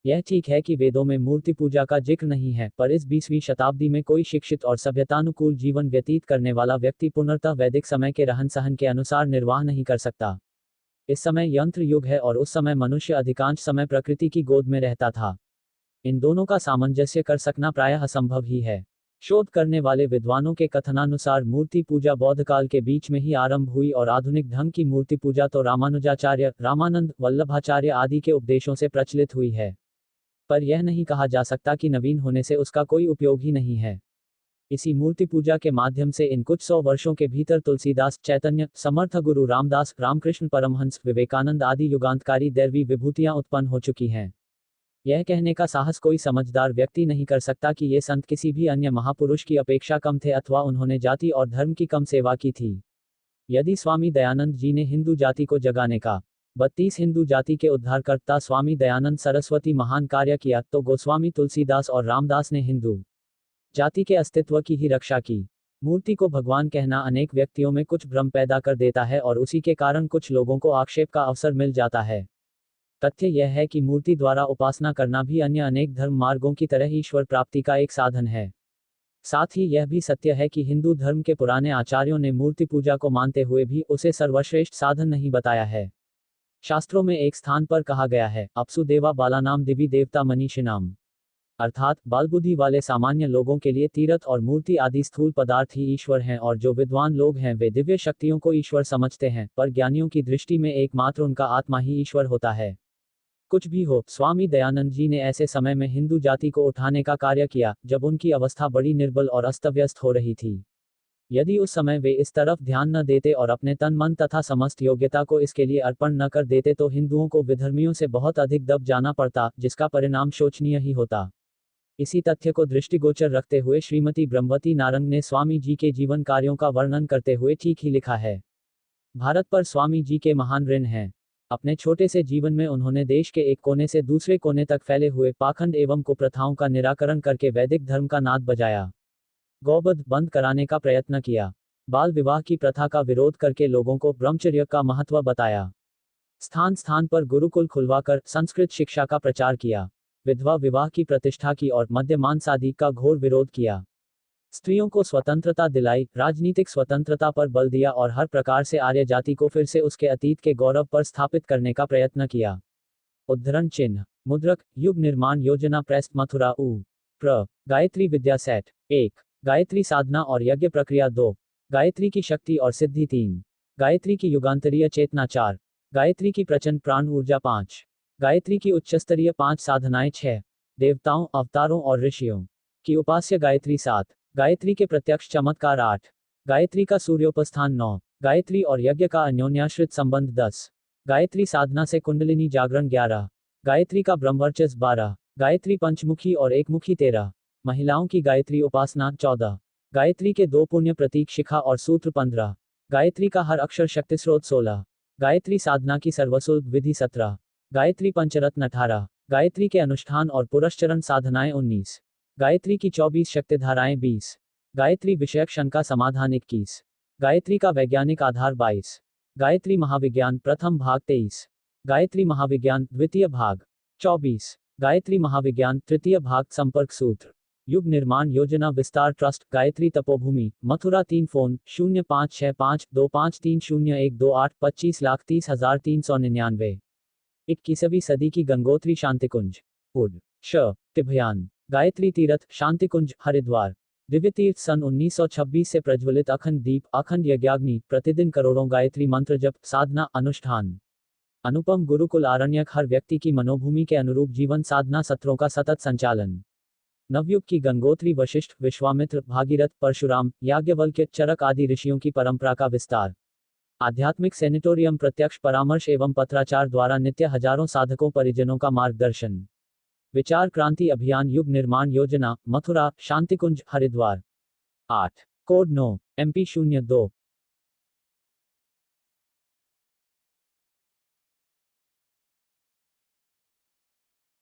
यह ठीक है कि वेदों में मूर्ति पूजा का जिक्र नहीं है, पर इस 20वीं शताब्दी में कोई शिक्षित और सभ्यतानुकूल जीवन व्यतीत करने वाला व्यक्ति पुनर्तः वैदिक समय के रहन सहन के अनुसार निर्वाह नहीं कर सकता। इस समय यंत्र युग है और उस समय मनुष्य अधिकांश समय प्रकृति की गोद में रहता था। इन दोनों का सामंजस्य कर सकना प्रायः असंभव ही है। शोध करने वाले विद्वानों के कथनानुसार मूर्ति पूजा बौद्ध काल के बीच में ही आरंभ हुई और आधुनिक ढंग की मूर्ति पूजा तो रामानुजाचार्य, रामानंद, वल्लभाचार्य आदि के उपदेशों से प्रचलित हुई है। पर यह नहीं कहा जा सकता कि नवीन होने से उसका कोई उपयोग ही नहीं है। इसी मूर्ति पूजा के माध्यम से इन कुछ 100 वर्षों के भीतर तुलसीदास, चैतन्य, समर्थ गुरु रामदास, रामकृष्ण परमहंस, विवेकानंद आदि युगांतकारी दैवी विभूतियां उत्पन्न हो चुकी हैं। यह कहने का साहस कोई समझदार व्यक्ति नहीं कर सकता कि ये संत किसी भी अन्य महापुरुष की अपेक्षा कम थे अथवा उन्होंने जाति और धर्म की कम सेवा की थी। यदि स्वामी दयानंद जी ने हिंदू जाति को जगाने का 32 हिंदू जाति के उद्धारकर्ता स्वामी दयानंद सरस्वती महान कार्य किया तो गोस्वामी तुलसीदास और रामदास ने हिंदू जाति के अस्तित्व की ही रक्षा की। मूर्ति को भगवान कहना अनेक व्यक्तियों में कुछ भ्रम पैदा कर देता है और उसी के कारण कुछ लोगों को आक्षेप का अवसर मिल जाता है। तथ्य यह है कि मूर्ति द्वारा उपासना करना भी अन्य अनेक धर्म मार्गों की तरह ईश्वर प्राप्ति का एक साधन है। साथ ही यह भी सत्य है कि हिंदू धर्म के पुराने आचार्यों ने मूर्ति पूजा को मानते हुए भी उसे सर्वश्रेष्ठ साधन नहीं बताया है। शास्त्रों में एक स्थान पर कहा गया है, अपसु देवा बालानाम दिवी देवता मनीषिनाम, अर्थात बालबुद्धि वाले सामान्य लोगों के लिए तीर्थ और मूर्ति आदि स्थूल पदार्थ ही ईश्वर हैं और जो विद्वान लोग हैं वे दिव्य शक्तियों को ईश्वर समझते हैं, पर ज्ञानियों की दृष्टि में एकमात्र उनका आत्मा ही ईश्वर होता है। कुछ भी हो, स्वामी दयानंद जी ने ऐसे समय में हिंदू जाति को उठाने का कार्य किया जब उनकी अवस्था बड़ी निर्बल और अस्तव्यस्त हो रही थी। यदि उस समय वे इस तरफ ध्यान न देते और अपने तन मन तथा समस्त योग्यता को इसके लिए अर्पण न कर देते तो हिंदुओं को विधर्मियों से बहुत अधिक दब जाना पड़ता, जिसका परिणाम शोचनीय ही होता। इसी तथ्य को दृष्टिगोचर रखते हुए श्रीमती ब्रह्मवती नारंग ने स्वामी जी के जीवन कार्यों का वर्णन करते हुए ठीक ही लिखा है। भारत पर स्वामी जी के महान ऋण हैं। अपने छोटे से जीवन में उन्होंने देश के एक कोने से दूसरे कोने तक फैले हुए पाखंड एवं कुप्रथाओं का निराकरण करके वैदिक धर्म का नाद बजाया। गौवध बंद कराने का प्रयत्न किया। बाल विवाह की प्रथा का विरोध करके लोगों को ब्रह्मचर्य का महत्व बताया। स्थान स्थान पर गुरुकुल खुलवाकर संस्कृत शिक्षा का प्रचार किया। विधवा विवाह की प्रतिष्ठा की और मद्यमांसादि का घोर विरोध किया। स्त्रियों को स्वतंत्रता दिलाई, राजनीतिक स्वतंत्रता पर बल दिया और हर प्रकार से आर्य जाति को फिर से उसके अतीत के गौरव पर स्थापित करने का प्रयत्न किया। उद्धरण चिन्ह मुद्रक युग निर्माण योजना प्रेस मथुरा प्र गायत्री विद्या सेट 1 गायत्री साधना और यज्ञ प्रक्रिया 2 गायत्री की शक्ति और सिद्धि 3 गायत्री की युगांतरीय चेतना 4 गायत्री की प्रचंड प्राण ऊर्जा 5 गायत्री की उच्चस्तरीय 5 साधनाएं 6 देवताओं, अवतारों और ऋषियों की उपास्य गायत्री 7 गायत्री के प्रत्यक्ष चमत्कार 8 गायत्री का सूर्योपस्थान 9 गायत्री और यज्ञ का अन्योन्याश्रित संबंध 10 गायत्री साधना से कुंडलिनी जागरण 11 गायत्री का ब्रह्मवर्चस्व 12 गायत्री पंचमुखी और एकमुखी 13 महिलाओं की गायत्री उपासना 14 गायत्री के 2 पुण्य प्रतीक शिखा और सूत्र 15 गायत्री का हर अक्षर शक्ति स्रोत 16 गायत्री साधना की सर्वसुलभ विधि 17 गायत्री पंचरत्न 18 गायत्री के अनुष्ठान और पुरस्चरण साधनाएं 19 गायत्री की 24 शक्तिधाराएं 20 गायत्री विषयक शंका समाधान 21 गायत्री का वैज्ञानिक आधार 22 गायत्री महाविज्ञान प्रथम भाग 23 गायत्री महाविज्ञान द्वितीय भाग 24 गायत्री महाविज्ञान तृतीय भाग संपर्क सूत्र युग निर्माण योजना विस्तार ट्रस्ट गायत्री तपोभूमि मथुरा 3 फोन 056525301228 25,30,399 21वीं सदी की गंगोत्री शांतिकुंज उड श तिभयान गायत्री तीर्थ शांतिकुंज हरिद्वार दिव्य तीर्थ सन 1926 से प्रज्वलित अखंड दीप अखंड यज्ञाग्नि प्रतिदिन करोड़ों गायत्री मंत्र जप साधना अनुष्ठान अनुपम गुरुकुल आरण्यक हर व्यक्ति की मनोभूमि के अनुरूप जीवन साधना सत्रों का सतत संचालन नवयुग की गंगोत्री वशिष्ठ विश्वामित्र भागीरथ परशुराम याज्ञवल्क्य चरक आदि ऋषियों की परंपरा का विस्तार। आध्यात्मिक सेनेटोरियम प्रत्यक्ष परामर्श एवं पत्राचार द्वारा नित्य हजारों साधकों परिजनों का मार्गदर्शन। विचार क्रांति अभियान युग निर्माण योजना मथुरा शांतिकुंज हरिद्वार। 8 code 9 MP 02